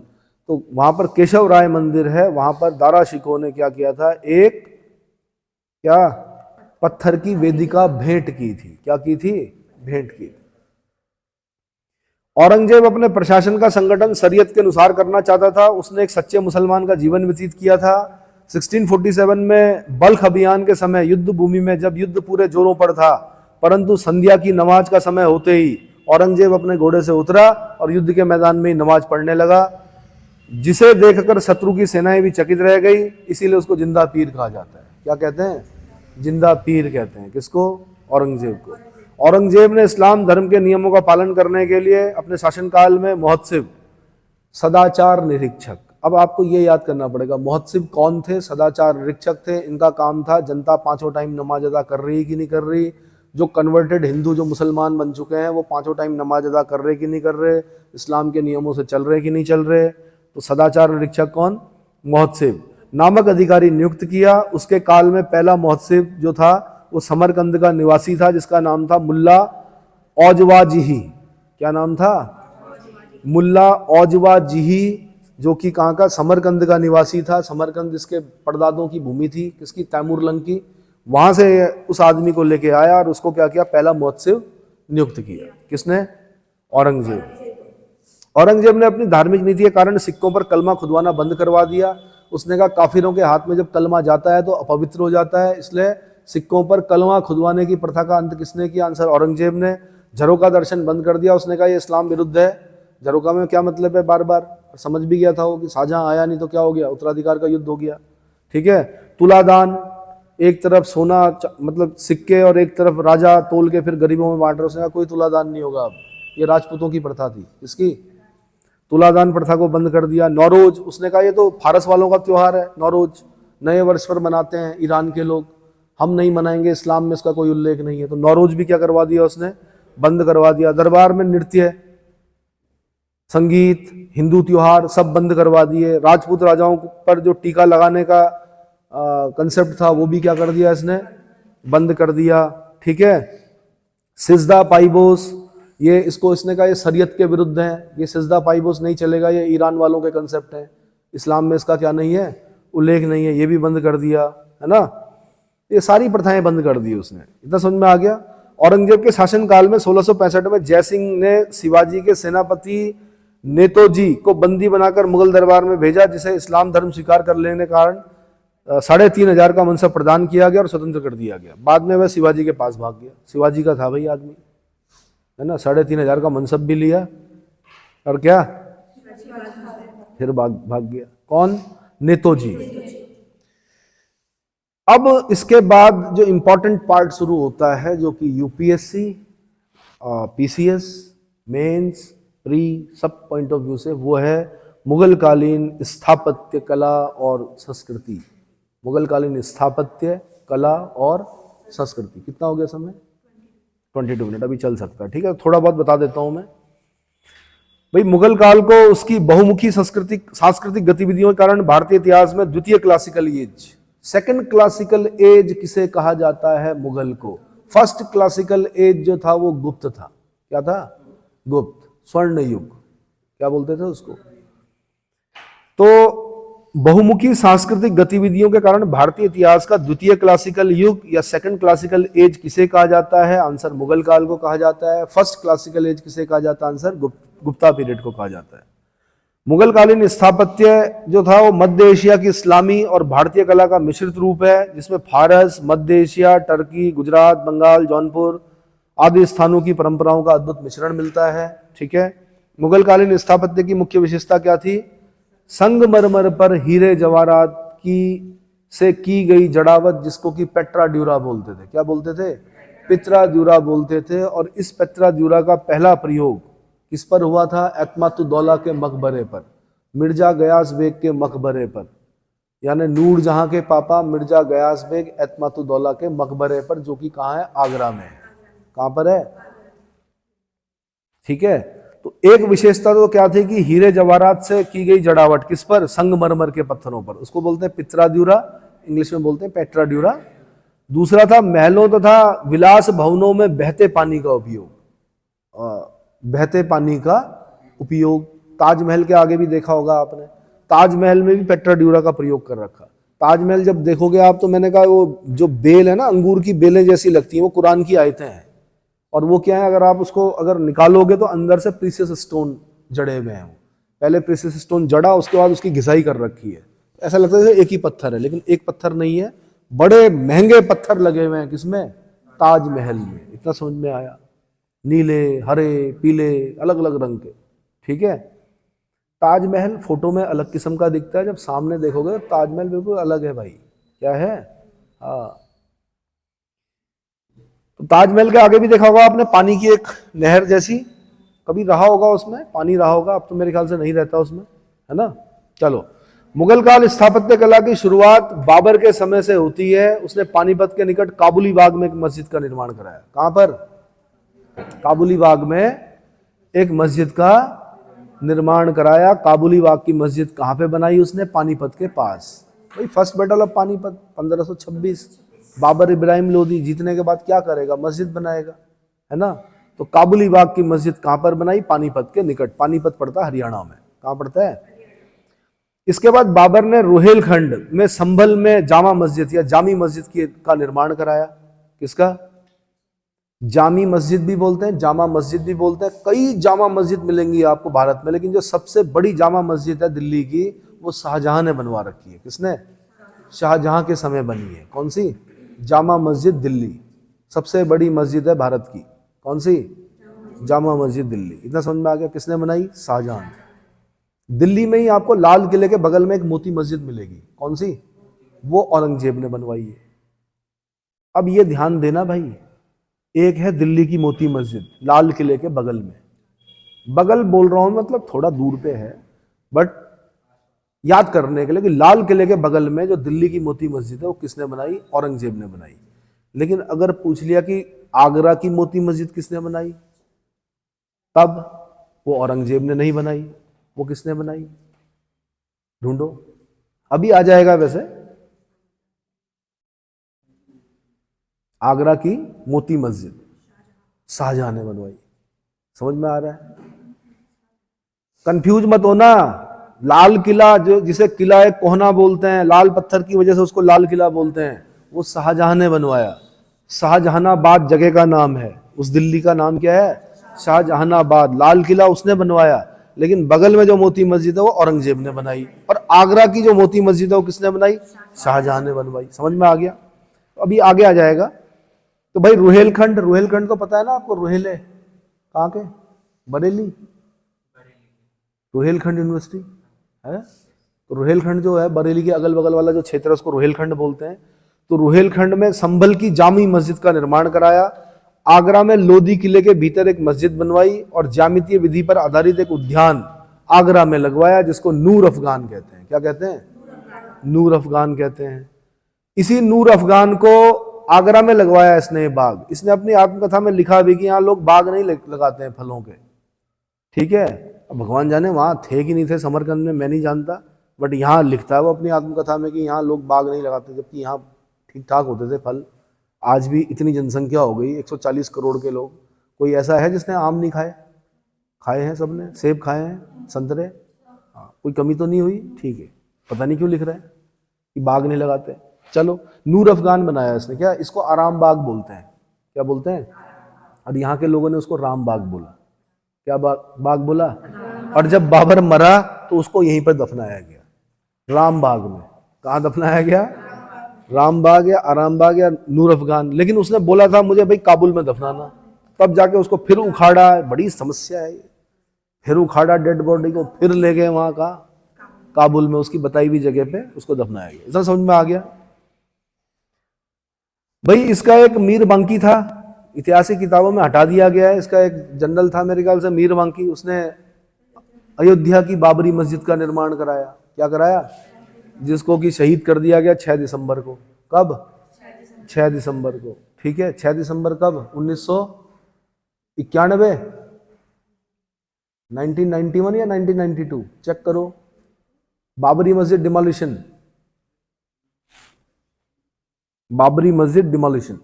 तो वहां पर केशव राय मंदिर है, वहां पर दारा शिकोह ने क्या किया था? एक क्या पत्थर की वेदिका भेंट की थी। क्या की थी? भेंट की थी। औरंगजेब अपने प्रशासन का संगठन शरीयत के अनुसार करना चाहता था। उसने एक सच्चे मुसलमान का जीवन व्यतीत किया था। 1647 में बल्ख अभियान के समय युद्ध भूमि में जब युद्ध पूरे जोरों पर था, परंतु संध्या की नमाज का समय होते ही औरंगजेब अपने घोड़े से उतरा और युद्ध के मैदान में ही नमाज पढ़ने लगा। जिसे देखकर शत्रु की सेनाएं भी चकित रह गई, इसीलिए उसको जिंदा पीर कहा जाता है। क्या कहते हैं? जिंदा पीर कहते हैं। किसको? औरंगजेब को। औरंगजेब ने इस्लाम धर्म के नियमों का पालन करने के लिए अपने शासनकाल में महोत्सव, सदाचार निरीक्षक, अब आपको ये याद करना पड़ेगा महोत्सव कौन थे? सदाचार निरीक्षक थे। इनका काम था जनता पांचों टाइम नमाज अदा कर रही कि नहीं कर रही, जो कन्वर्टेड हिंदू जो मुसलमान बन चुके हैं वो पांचों टाइम नमाज अदा कर रहे कि नहीं कर रहे, इस्लाम के नियमों से चल रहे कि नहीं चल रहे। तो सदाचार निरीक्षक कौन? महोत्सव नामक अधिकारी नियुक्त किया। उसके काल में पहला महोत्सव जो था वो समरकंद का निवासी था, जिसका नाम था मुल्ला औजवाजीही। क्या नाम था? मुल्ला औजवाजीही, जो कि कहाँ का? समरकंद का निवासी था। समरकंद इसके परदादों की भूमि थी, किसकी? तैमूरलंग की। वहां से उस आदमी को लेके आया और उसको क्या किया? पहला महोत्सव नियुक्त किया। किसने? औरंगजेब। औरंगजेब ने अपनी धार्मिक नीति के कारण सिक्कों पर कलमा खुदवाना बंद करवा दिया। उसने कहा काफिरों के हाथ में जब कलमा जाता है तो अपवित्र हो जाता है, इसलिए सिक्कों पर कलमा खुदवाने की प्रथा का अंत किसने किया? आंसर औरंगजेब ने। झरोका दर्शन बंद कर दिया। उसने कहा ये इस्लाम विरुद्ध है। झरोका में क्या मतलब है? बार बार समझ भी गया था वो कि शाहजहां आया नहीं तो क्या हो गया? उत्तराधिकार का युद्ध हो गया। ठीक है। तुलादान, एक तरफ सोना मतलब सिक्के और एक तरफ राजा तोल के फिर गरीबों में बांट रहे। उसने कहा कोई तुलादान नहीं होगा अब, ये राजपूतों की प्रथा थी। इसकी तुलादान प्रथा को बंद कर दिया। नौरोज, उसने कहा ये तो फारस वालों का त्योहार है, नौरोज नए वर्ष पर मनाते हैं ईरान के लोग, हम नहीं मनाएंगे, इस्लाम में इसका कोई उल्लेख नहीं है। तो नौरोज भी क्या करवा दिया उसने? बंद करवा दिया। दरबार में नृत्य, संगीत, हिंदू त्योहार सब बंद करवा दिए। राजपूत राजाओं पर जो टीका लगाने का कंसेप्ट था वो भी क्या कर दिया इसने? बंद कर दिया। ठीक है। सिजदा पाइबोस, ये इसको इसने कहा ये शरीयत के विरुद्ध है, ये सिजदा पाइबोस नहीं चलेगा, ये ईरान वालों के कंसेप्ट है, इस्लाम में इसका क्या नहीं है? उल्लेख नहीं है। ये भी बंद कर दिया, है ना। ये सारी प्रथाएं बंद कर दी उसने। इतना समझ में आ गया। औरंगजेब के शासनकाल में 1665 में जयसिंह ने शिवाजी के सेनापति नेतोजी को बंदी बनाकर मुगल दरबार में भेजा, जिसे इस्लाम धर्म स्वीकार कर लेने के कारण 3500 का मनसब प्रदान किया गया और स्वतंत्र कर दिया गया। बाद में वह शिवाजी के पास भाग गया। शिवाजी का था भाई आदमी, है ना। 3500 का मनसब भी लिया और क्या फिर भाग गया। कौन? नेतोजी। अब इसके बाद जो इंपॉर्टेंट पार्ट शुरू होता है, जो कि यूपीएससी, पीसीएस, मेंस, प्री सब पॉइंट ऑफ व्यू से, वो है मुगल कालीन स्थापत्य कला और संस्कृति। मुगल कालीन स्थापत्य कला और संस्कृति। कितना हो गया समय? 22 मिनट, अभी चल सकता है। ठीक है, थोड़ा बहुत बता देता हूं मैं। भाई मुगल काल को उसकी बहुमुखी सांस्कृतिक गतिविधियों के कारण भारतीय इतिहास में द्वितीय classical as, second classical as किसे कहा जाता है? मुगल को। फर्स्ट क्लासिकल एज जो था वो गुप्त था। क्या था? गुप्त, स्वर्ण युग, क्या बोलते थे उसको। तो बहुमुखी सांस्कृतिक गतिविधियों के कारण भारतीय इतिहास का द्वितीय क्लासिकल युग या सेकंड क्लासिकल एज किसे कहा जाता है? आंसर मुगल काल को कहा जाता है। फर्स्ट क्लासिकल एज किसे कहा जाता है? आंसर गुप्ता पीरियड को कहा जाता है। मुगल कालीन स्थापत्य जो था वो मध्य एशिया की इस्लामी और भारतीय कला का मिश्रित रूप है, जिसमें फारस, मध्य एशिया, टर्की, गुजरात, बंगाल, जौनपुर आदि स्थानों की परंपराओं का अद्भुत मिश्रण मिलता है। ठीक है। मुगल कालीन स्थापत्य की मुख्य विशेषता क्या थी? संगमरमर पर हीरे जवाहरात से की गई जड़ावत, जिसको कि पेट्रा ड्यूरा बोलते थे। क्या बोलते थे? पित्रा ड्यूरा बोलते थे। और इस पेट्रा ड्यूरा का पहला प्रयोग किस पर हुआ था? एतमातुद्दौला के मकबरे पर, मिर्जा गयास बेग के मकबरे पर, यानी नूर जहां के पापा मिर्जा गयास बेग एतमातुद्दौला के मकबरे पर, जो कि कहाँ है? आगरा में। कहां पर है? ठीक है। तो एक विशेषता तो क्या थी कि हीरे जवाहरात से की गई जड़ावट किस पर? संगमरमर के पत्थरों पर, उसको बोलते हैं पित्रा ड्यूरा, इंग्लिश में बोलते हैं पेट्रा ड्यूरा। दूसरा था महलों तथा विलास भवनों में बहते पानी का उपयोग। बहते पानी का उपयोग ताजमहल के आगे भी देखा होगा आपने, ताजमहल में भी पेट्रा ड्यूरा का प्रयोग कर रखा। ताजमहल जब देखोगे आप तो मैंने कहा वो जो बेल है ना, अंगूर की बेलें जैसी लगती हैं, वो कुरान की आयतें हैं। और वो क्या है, अगर आप उसको अगर निकालोगे तो अंदर से प्रीशियस स्टोन जड़े हुए हैं। पहले प्रीशियस स्टोन जड़ा, उसके बाद उसकी घिसाई कर रखी है। ऐसा लगता है एक ही पत्थर है, लेकिन एक पत्थर नहीं है, बड़े महंगे पत्थर लगे हुए हैं। किसमें? ताजमहल में। इतना समझ में आया? नीले, हरे, पीले, अलग अलग रंग के। ठीक है। ताजमहल फोटो में अलग किस्म का दिखता है, जब सामने देखोगे तो ताजमहल बिल्कुल अलग है भाई। क्या है? हाँ। तो ताजमहल के आगे भी देखा होगा आपने पानी की एक नहर जैसी, कभी रहा होगा उसमें पानी रहा होगा, अब तो मेरे ख्याल से नहीं रहता उसमें, है ना। चलो, मुगल काल स्थापत्य कला की शुरुआत बाबर के समय से होती है। उसने पानीपत के निकट काबुली बाग में एक मस्जिद का निर्माण कराया। कहां पर? काबुली बाग में एक मस्जिद का निर्माण कराया। काबुली बाग की मस्जिद कहां पे बनाई उसने? पानीपत के पास। भाई first battle of Panipat 1526, Babur Ibrahim Lodi जीतने के बाद क्या करेगा? मस्जिद बनाएगा, है ना। तो काबुली बाग की मस्जिद कहां पर बनाई? पानीपत के निकट। पानीपत पड़ता है हरियाणा में। कहां पड़ता है? इसके बाद बाबर ने रोहेलखंड में संभल में जामा मस्जिद या जामी मस्जिद का निर्माण कराया। किसका? जामी मस्जिद भी बोलते हैं, जामा मस्जिद भी बोलते हैं। कई जामा मस्जिद मिलेंगी आपको भारत में, लेकिन जो सबसे बड़ी जामा मस्जिद है दिल्ली की, वो शाहजहां ने बनवा रखी है। किसने? शाहजहां के समय बनी है। कौन सी? जामा मस्जिद दिल्ली, सबसे बड़ी मस्जिद है भारत की। कौन सी? जामा मस्जिद दिल्ली। इतना समझ में आ गया? किसने बनाई? शाहजहां। दिल्ली में ही आपको लाल किले के बगल में एक मोती मस्जिद मिलेगी। कौन सी? वो औरंगजेब ने बनवाई है। अब ये ध्यान देना भाई, एक है दिल्ली की मोती मस्जिद लाल किले के बगल में, बगल बोल रहा हूं मतलब थोड़ा दूर पे है, बट याद करने के लिए कि लाल किले के बगल में जो दिल्ली की मोती मस्जिद है वो किसने बनाई? औरंगजेब ने बनाई। लेकिन अगर पूछ लिया कि आगरा की मोती मस्जिद किसने बनाई, तब वो औरंगजेब ने नहीं बनाई, वो किसने बनाई? ढूंढो, अभी आ जाएगा। वैसे आगरा की मोती मस्जिद शाहजहां ने बनवाई। समझ में आ रहा है? कंफ्यूज मत होना। लाल किला, जो जिसे किला कोहना बोलते हैं, लाल पत्थर की वजह से उसको लाल किला बोलते हैं, वो शाहजहां ने बनवाया। शाहजहानाबाद जगह का नाम है। उस दिल्ली का नाम क्या है? शाहजहानाबाद। लाल किला उसने बनवाया, लेकिन बगल में जो मोती मस्जिद है वो औरंगजेब ने बनाई। और आगरा की जो मोती मस्जिद है वो किसने बनाई? शाहजहां ने बनवाई। समझ में आ गया? तो अभी आगे आ जाएगा। तो भाई रुहेलखंड, रुहेलखंड तो पता है ना आपको? रुहेले कहाँ के? बरेली। रुहेलखंड यूनिवर्सिटी है। तो रुहेलखंड जो है बरेली के अगल बगल वाला जो क्षेत्र है उसको रुहेलखंड बोलते हैं। तो रुहेलखंड में संभल की जामी मस्जिद का निर्माण कराया। आगरा में लोधी किले के भीतर एक मस्जिद बनवाई और ज्यामितीय विधि पर आधारित एक उद्यान आगरा में लगवाया, जिसको नूर अफगान कहते हैं। क्या कहते हैं? नूर अफगान कहते हैं। इसी नूर अफगान को आगरा में लगवाया इसने बाग। इसने अपनी आत्मकथा में लिखा भी कि यहाँ लोग बाग नहीं लगाते हैं फलों के, ठीक है। अब भगवान जाने वहां थे कि नहीं थे समरकंद में, मैं नहीं जानता, बट यहाँ लिखता है वो अपनी आत्मकथा में कि यहाँ लोग बाग नहीं लगाते, जबकि यहाँ ठीक ठाक होते थे फल। आज भी इतनी जनसंख्या हो गई, 140 करोड़ के लोग, कोई ऐसा है जिसने आम नहीं खाए? खाए हैं सबने, सेब खाए हैं, संतरे, हाँ, कोई कमी तो नहीं हुई, ठीक है। पता नहीं क्यों लिख रहा है कि बाग नहीं लगाते। चलो, नूर अफगान बनाया इसने। क्या? इसको आराम बाग बोलते हैं। क्या बोलते हैं? और यहाँ के लोगों ने उसको राम बाग बोला। क्या बाग बोला? और जब बाबर मरा तो उसको यहीं पर दफनाया गया, राम बाग में। कहाँ दफनाया गया? राम बाग या आराम बाग या नूर अफगान। लेकिन उसने बोला था मुझे भाई काबुल में दफनाना, तब जाके उसको फिर उखाड़ा। बड़ी समस्या है। फिर उखाड़ा डेड बॉडी को, फिर ले गए वहां का काबुल में, उसकी बताई हुई जगह पे उसको दफनाया गया। इतना समझ में आ गया भाई। इसका एक मीर बांकी था, इतिहास की किताबों में हटा दिया गया है। इसका एक जनरल था मेरे ख्याल से मीर बांकी, उसने अयोध्या की बाबरी मस्जिद का निर्माण कराया। क्या कराया? जिसको कि शहीद कर दिया गया 6 दिसंबर को। कब? 6 दिसंबर को, ठीक है। 6 दिसंबर कब? 1991, 1991 या 1992, चेक करो। बाबरी मस्जिद डिमोलिशन, बाबरी मस्जिद डिमोलिशन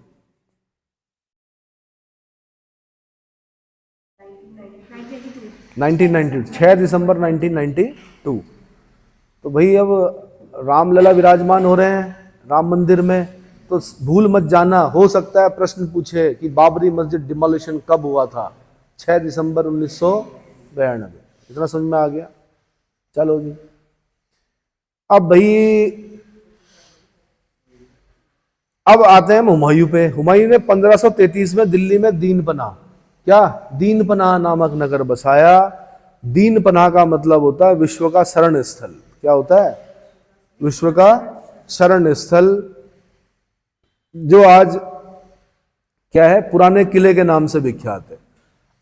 1992, 6 दिसंबर 1992। तो भाई अब रामलला विराजमान हो रहे हैं राम मंदिर में, तो भूल मत जाना, हो सकता है प्रश्न पूछे कि बाबरी मस्जिद डिमोलिशन कब हुआ था? 6 दिसंबर 1992। इतना समझ में आ गया? चलो जी, अब भाई अब आते हैं हुमायूं पे। हुमायूं ने 1533 में दिल्ली में दीनपना, क्या? दीनपना नामक नगर बसाया। दीन पनाह का मतलब होता है विश्व का शरण स्थल। क्या होता है? विश्व का शरण स्थल, जो आज क्या है, पुराने किले के नाम से विख्यात है।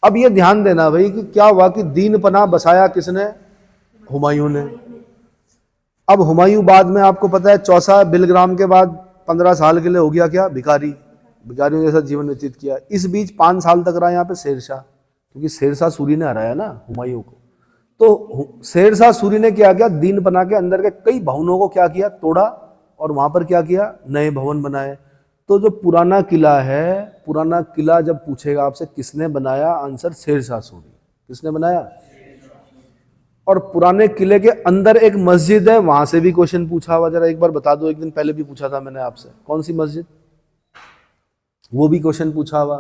अब ये ध्यान देना भाई कि क्या हुआ कि दीन पनाह बसाया किसने? हुमायूं ने। अब हुमायूं बाद में आपको पता है चौसा बिलग्राम के बाद 15 साल के लिए हो गया क्या? भिखारी, भिखारियों जैसा जीवन व्यतीत किया। इस बीच 5 साल तक रहा यहाँ पे शेरशाह, क्योंकि शेरशाह सूरी ने हराया ना हुमायूं को। तो शेरशाह सूरी ने क्या किया? दीन पनाह के अंदर के कई भवनों को क्या किया? तोड़ा, और वहां पर क्या किया? नए भवन बनाए। तो जो पुराना किला है, पुराना किला जब पूछेगा आपसे किसने बनाया, आंसर शेरशाह सूरी। किसने बनाया? और पुराने किले के अंदर एक मस्जिद है, वहां से भी क्वेश्चन पूछा हुआ, जरा एक बार बता दो। एक दिन पहले भी पूछा था मैंने आपसे, कौन सी मस्जिद? वो भी क्वेश्चन पूछा हुआ।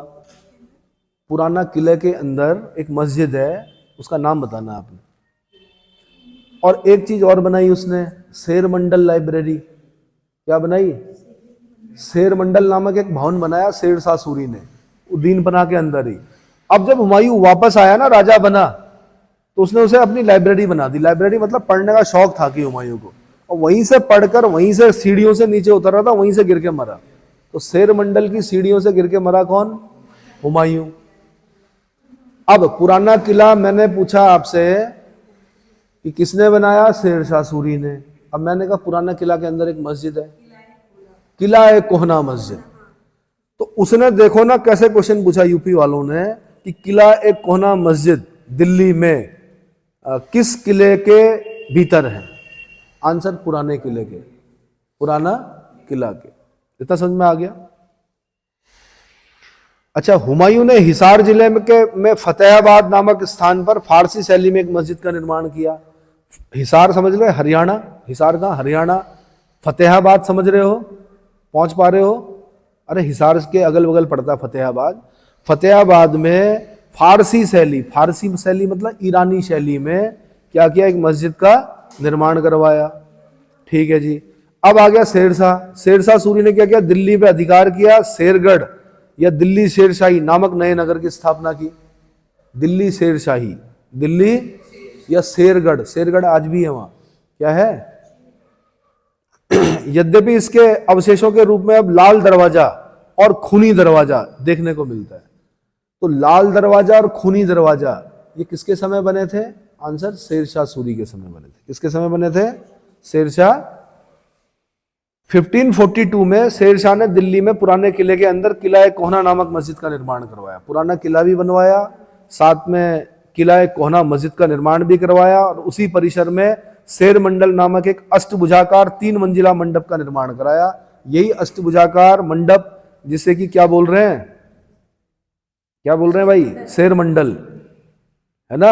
पुराना किले के अंदर एक मस्जिद है, उसका नाम बताना आपने। और एक चीज और बनाई उसने, शेर मंडल लाइब्रेरी। क्या बनाई? शेर मंडल नामक एक भवन बनाया शेरशाह सूरी ने, दीन पनाह के अंदर ही। अब जब हुमायूं वापस आया ना, राजा बना, तो उसने उसे अपनी लाइब्रेरी बना दी। लाइब्रेरी मतलब पढ़ने का शौक था कि हुमायूं को, और वहीं से पढ़कर वहीं से सीढ़ियों से नीचे उतर रहा था, वहीं से गिर के मरा। तो शेर मंडल की सीढ़ियों से गिर के मरा कौन? हुमायूं। अब पुराना किला मैंने पूछा आपसे कि किसने बनाया? शेरशाह सूरी ने। अब मैंने कहा पुराना किला के अंदर एक मस्जिद है, किला ए कोहना मस्जिद। तो उसने देखो ना कैसे क्वेश्चन पूछा यूपी वालों ने कि किला ए कोहना मस्जिद दिल्ली में किस किले के भीतर है? आंसर पुराने किले के, पुराना किला के। इतना समझ में आ गया? अच्छा, हुमायूं ने हिसार जिले में फतेहाबाद नामक स्थान पर फारसी शैली में एक मस्जिद का निर्माण किया। हिसार समझ रहे? हरियाणा। हिसार कहाँ? हरियाणा। फतेहाबाद समझ रहे हो? पहुंच पा रहे हो? अरे हिसार के अगल बगल पड़ता फतेहाबाद। फतेहाबाद में फारसी शैली मतलब ईरानी शैली में क्या किया? एक मस्जिद का निर्माण करवाया। ठीक है जी। अब आ गया शेरशाह। शेरशाह सूरी ने क्या किया? दिल्ली पे अधिकार किया, शेरगढ़ या दिल्ली शेरशाही नामक नए नगर की स्थापना की। दिल्ली शेरशाही, दिल्ली या शेरगढ़, शेरगढ़ आज भी है वहां, क्या है? यद्यपि इसके अवशेषों के रूप में अब लाल दरवाजा और खूनी दरवाजा देखने को मिलता है। तो लाल दरवाजा और खूनी दरवाजा ये किसके समय बने थे? आंसर शेरशाह सूरी के समय बने थे। किसके समय बने थे? शेरशाह। 1542 में शेरशाह ने दिल्ली में पुराने किले के अंदर किला ए कोहना नामक मस्जिद का निर्माण करवाया। पुराना किला भी बनवाया, साथ में किला ए कोहना मस्जिद का निर्माण भी करवाया, और उसी परिसर में शेर मंडल नामक एक अष्टभुजाकार 3 मंजिला मंडप का निर्माण कराया। यही अष्टभुजाकार मंडप जिसे कि क्या बोल रहे हैं? क्या बोल रहे हैं भाई? शेर मंडल, है ना?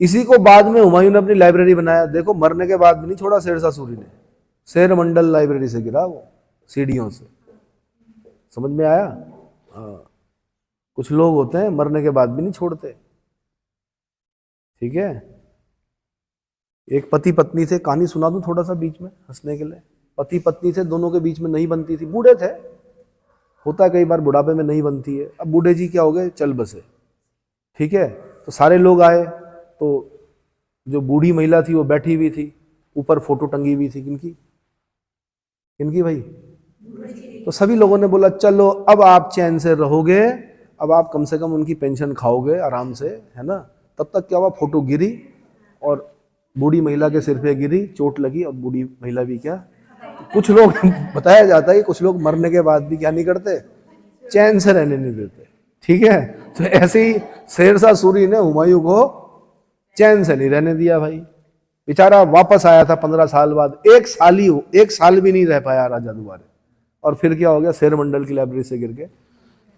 इसी को बाद में हुमायूं ने अपनी लाइब्रेरी बनाया। देखो मरने के बाद भी नहीं छोड़ा शेरशाह सूरी ने, शेर मंडल लाइब्रेरी से गिरा वो सीढ़ियों से। समझ में आया? हाँ, कुछ लोग होते हैं मरने के बाद भी नहीं छोड़ते। ठीक है। एक पति पत्नी थे, कहानी सुना दूं थोड़ा सा बीच में हंसने के लिए। पति पत्नी थे, दोनों के बीच में नहीं बनती थी, बूढ़े थे, होता है कई बार बुढ़ापे में नहीं बनती है। अब बूढ़े जी क्या हो गए? चल बसे। ठीक है। तो सारे लोग आए, तो जो बूढ़ी महिला थी वो बैठी हुई थी, ऊपर फोटो टंगी हुई थी। किनकी? किनकी भाई? तो सभी लोगों ने बोला चलो अब आप चैन से रहोगे, अब आप कम से कम उनकी पेंशन खाओगे आराम से, है ना? तब तक क्या हुआ? फोटो गिरी और बूढ़ी महिला के सिर पे गिरी, चोट लगी और बूढ़ी महिला भी क्या, कुछ लोग बताया जाता है कि कुछ लोग मरने के बाद भी क्या नहीं करते? चैन से रहने नहीं देते। ठीक है। तो ऐसे ही शेरशाह सूरी ने हुमायूं को चैन से नहीं रहने दिया भाई। बेचारा वापस आया था 15 साल बाद, एक साल भी नहीं रह पाया राजा दोबारा। और फिर क्या हो गया? शेर मंडल की लाइब्रेरी से गिर के,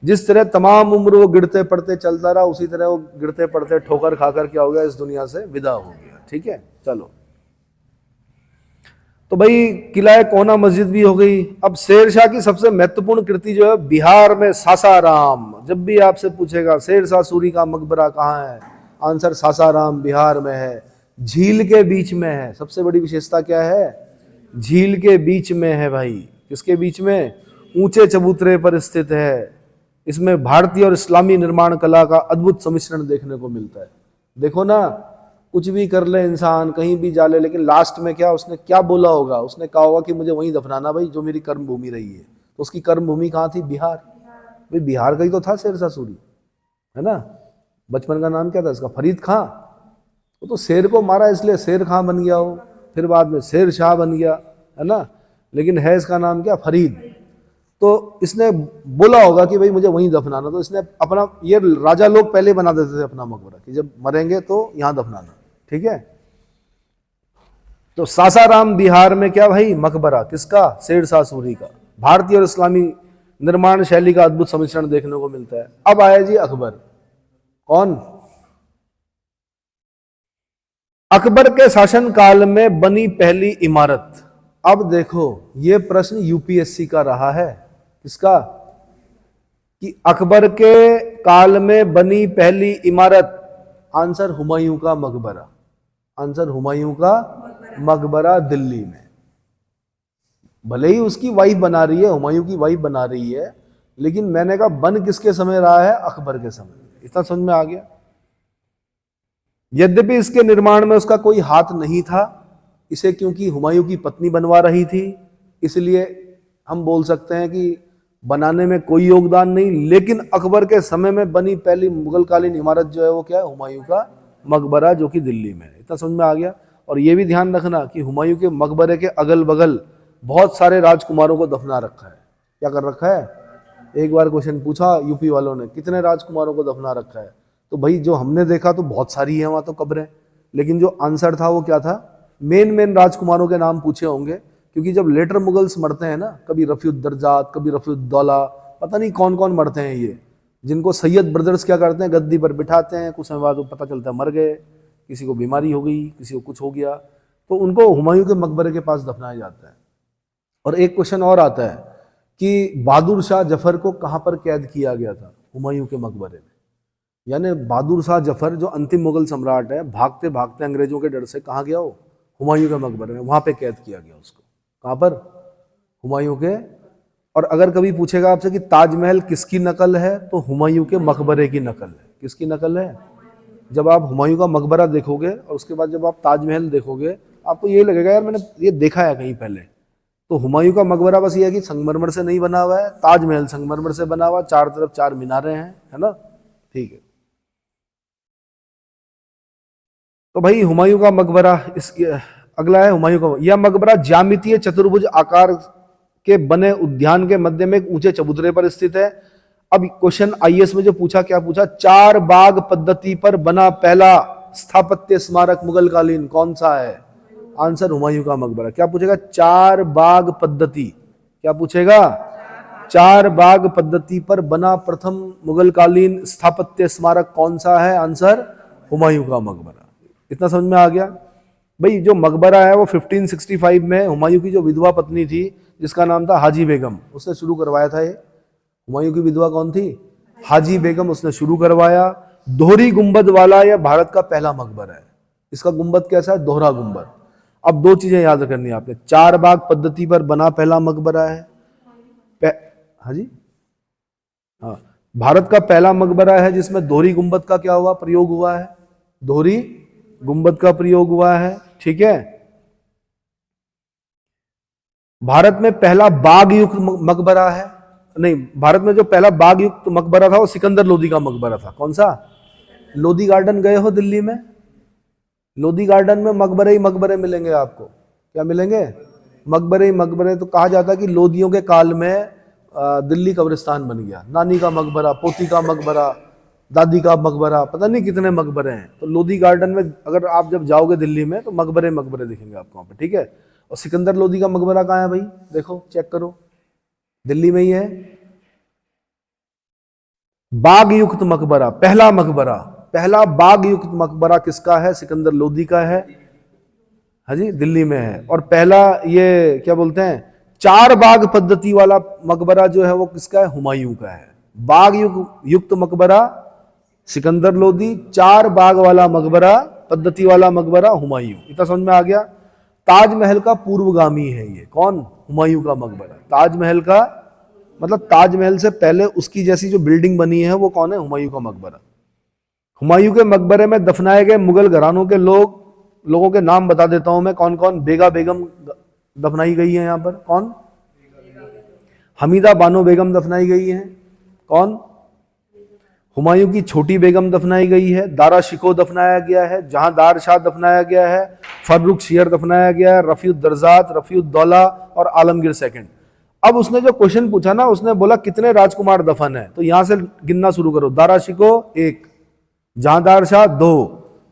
जिस तरह तमाम उम्र वो गिरते पड़ते चलता रहा, उसी तरह वो गिरते पड़ते ठोकर खाकर क्या हो गया? इस दुनिया से विदा हो गया। ठीक है। चलो, तो भाई किला ए कोहना मस्जिद भी हो गई। अब शेरशाह की सबसे महत्वपूर्ण कृति जो है बिहार में सासाराम। जब भी आपसे पूछेगा शेरशाह सूरी का मकबरा कहाँ है, आंसर सासाराम बिहार में है, झील के बीच में है। सबसे बड़ी विशेषता क्या है? झील के बीच में है भाई। किसके बीच में? ऊंचे चबूतरे पर स्थित है। इसमें भारतीय और इस्लामी निर्माण कला का अद्भुत सम्मिश्रण देखने को मिलता है। देखो ना, कुछ भी कर ले इंसान, कहीं भी जा ले, लेकिन लास्ट में क्या उसने क्या बोला होगा? उसने कहा होगा कि मुझे वहीं दफनाना भाई, जो मेरी कर्म भूमि रही है। तो उसकी कर्म भूमि कहाँ थी? बिहार। भाई बिहार का ही तो था शेरशाह सूरी, है ना। बचपन का नाम क्या था इसका? फरीद खां। वो तो शेर को मारा इसलिए शेर खां बन गया हो, फिर बाद में शेर शाह बन गया, है ना। लेकिन है इसका नाम क्या? फरीद। तो इसने बोला होगा कि भाई मुझे वहीं दफनाना, तो इसने अपना, ये राजा लोग पहले बना देते थे अपना मकबरा कि जब मरेंगे तो यहां दफनाना, ठीक है। तो सासाराम बिहार में क्या भाई? मकबरा किसका? शेरशाह सूरी का। भारतीय और इस्लामी निर्माण शैली का अद्भुत सम्मिश्रण देखने को मिलता है। अब आया जी अकबर। कौन? अकबर के शासन काल में बनी पहली इमारत। अब देखो, ये प्रश्न यूपीएससी का रहा है। किसका? कि अकबर के काल में बनी पहली इमारत। आंसर हुमायूं का मकबरा। आंसर हुमायूं का मकबरा दिल्ली में। भले ही उसकी वाइफ बना रही है, हुमायूं की वाइफ बना रही है, लेकिन मैंने कहा बन किसके समय रहा है? अकबर के समय। इतना समझ में आ गया। यद्यपि इसके निर्माण में उसका कोई हाथ नहीं था, इसे क्योंकि हुमायूं की पत्नी बनवा रही थी, इसलिए हम बोल सकते हैं कि बनाने में कोई योगदान नहीं। लेकिन अकबर के समय में बनी पहली मुगलकालीन इमारत जो है वो क्या है? हुमायूं का मकबरा, जो कि दिल्ली में है। इतना समझ में आ गया। और ये भी ध्यान रखना कि हुमायूं के मकबरे के अगल बगल बहुत सारे राजकुमारों को दफना रखा है। क्या कर रखा है? एक बार क्वेश्चन पूछा यूपी वालों ने, कितने राजकुमारों को दफना रखा है? तो भाई जो हमने देखा तो बहुत सारी है वहां तो कब्रें, लेकिन जो आंसर था वो क्या था? मेन राजकुमारों के नाम पूछे होंगे, क्योंकि जब लेटर मुगल्स मरते हैं ना, कभी रफीउद्दर्जात, कभी रफीउद्दौला, पता नहीं कौन कौन मरते हैं ये, जिनको सैयद ब्रदर्स क्या करते हैं? गद्दी पर बिठाते हैं, कुछ समय बाद पता चलता है मर गए, किसी को बीमारी हो गई, किसी को कुछ हो गया, तो उनको हुमायूं के मकबरे के पास दफनाया जाता है। और एक क्वेश्चन और आता है कि बहादुर शाह जफर को कहां पर कैद किया गया था? हुमायूं के मकबरे में। यानी बहादुर शाह जफर जो अंतिम मुगल सम्राट है, भागते भागते अंग्रेजों के डर से कहाँ गया हो? हुमायूं के मकबरे में, वहां पे कैद किया गया उसको। कहां पर? हुमायूं के। और अगर कभी पूछेगा आपसे कि ताजमहल किसकी नकल है, तो हुमायूं के मकबरे की नकल है। किसकी नकल है? जब आप हुमायूं का मकबरा देखोगे और उसके बाद जब आप ताजमहल देखोगे, आपको ये लगेगा यार मैंने ये देखा है कहीं पहले। तो हुमायूं का मकबरा बस ये है कि संगमरमर से नहीं बना हुआ है, ताजमहल संगमरमर से बना हुआ, चार तरफ चार मीनारें हैं, है ना। ठीक है, तो भाई हुमायूं का मकबरा, इस अगला है हुमायूं का। यह मकबरा ज्यामितीय चतुर्भुज आकार के बने उद्यान के मध्य में एक ऊंचे चबूतरे पर स्थित है। अब क्वेश्चन आईएएस में जो पूछा, क्या पूछा? चार बाग पद्धति पर बना पहला स्थापत्य स्मारक मुगल कालीन कौन सा है? आंसर हुमायूं का मकबरा। क्या पूछेगा? चार बाग पद्धति। क्या पूछेगा? चार बाग पद्धति पर बना प्रथम मुगल कालीन स्थापत्य स्मारक कौन सा है? आंसर हुमायूं का मकबरा। इतना समझ में आ गया। भाई जो मकबरा है वो 1565 में हुमायूं की जो विधवा पत्नी थी, जिसका नाम था हाजी बेगम, उसने शुरू करवाया था। ये हुमायूं की विधवा कौन थी? हाजी बेगम, उसने शुरू करवाया। दोहरी गुंबद वाला यह भारत का पहला मकबरा है। इसका गुंबद कैसा है? दोहरा गुंबद। अब दो चीजें याद करनी है आपने, चार बाग पद्धति पर बना पहला मकबरा है, हाजी हाँ, भारत का पहला मकबरा है जिसमें दोहरी गुंबद का क्या हुआ? प्रयोग हुआ है। दोहरी गुंबद का प्रयोग हुआ है, ठीक है। भारत में पहला बाग युक्त मकबरा है, नहीं, भारत में जो पहला बाग युक्त मकबरा था वो सिकंदर लोदी का मकबरा था। कौन सा? लोदी गार्डन गए हो दिल्ली में? लोदी गार्डन में मकबरे ही मकबरे मिलेंगे आपको। क्या मिलेंगे? मकबरे ही मकबरे। तो कहा जाता है कि लोदियों के काल में दिल्ली कब्रिस्तान बन गया। नानी का मकबरा, पोती का मकबरा, दादी का मकबरा, पता नहीं कितने मकबरे हैं। तो लोदी गार्डन में अगर आप जब जाओगे दिल्ली में तो मकबरे मकबरे दिखेंगे आपको वहां पे, ठीक है। और सिकंदर लोदी का मकबरा कहाँ है भाई? देखो, चेक करो, दिल्ली में ही है। बाग युक्त मकबरा, पहला मकबरा, पहला बाग युक्त मकबरा किसका है? सिकंदर लोदी का है, हाजी, दिल्ली में है। और पहला ये क्या बोलते हैं, चार बाग पद्धति वाला मकबरा जो है वो किसका है? हुमायूं का है। बाग युक्त मकबरा सिकंदर लोदी, चार बाग वाला मकबरा, पद्धति वाला मकबरा हुमायूं। इतना समझ में आ गया। ताजमहल का पूर्वगामी है ये कौन? हुमायूं का मकबरा। ताजमहल का मतलब ताजमहल से पहले उसकी जैसी जो बिल्डिंग बनी है वो कौन है? हुमायूं का मकबरा। हुमायूं के मकबरे में दफनाए गए मुगल घरानों के लोगों के नाम बता देता हूं मैं, कौन कौन। बेगा बेगम दफनाई गई है यहां पर, कौन। हमीदा बानो बेगम दफनाई गई है, कौन। हुमायूं की छोटी बेगम दफनाई गई है। दारा शिको दफनाया गया है। जहांदार शाह दफनाया गया है। फर्रुख शियर दफनाया गया है। रफीउद्दर्जात, रफीउद्दौला और आलमगीर सेकंड। अब उसने जो क्वेश्चन पूछा ना, उसने बोला कितने राजकुमार दफन है, तो यहां से गिनना शुरू करो। दारा शिको 1, जहांदार शाह 2,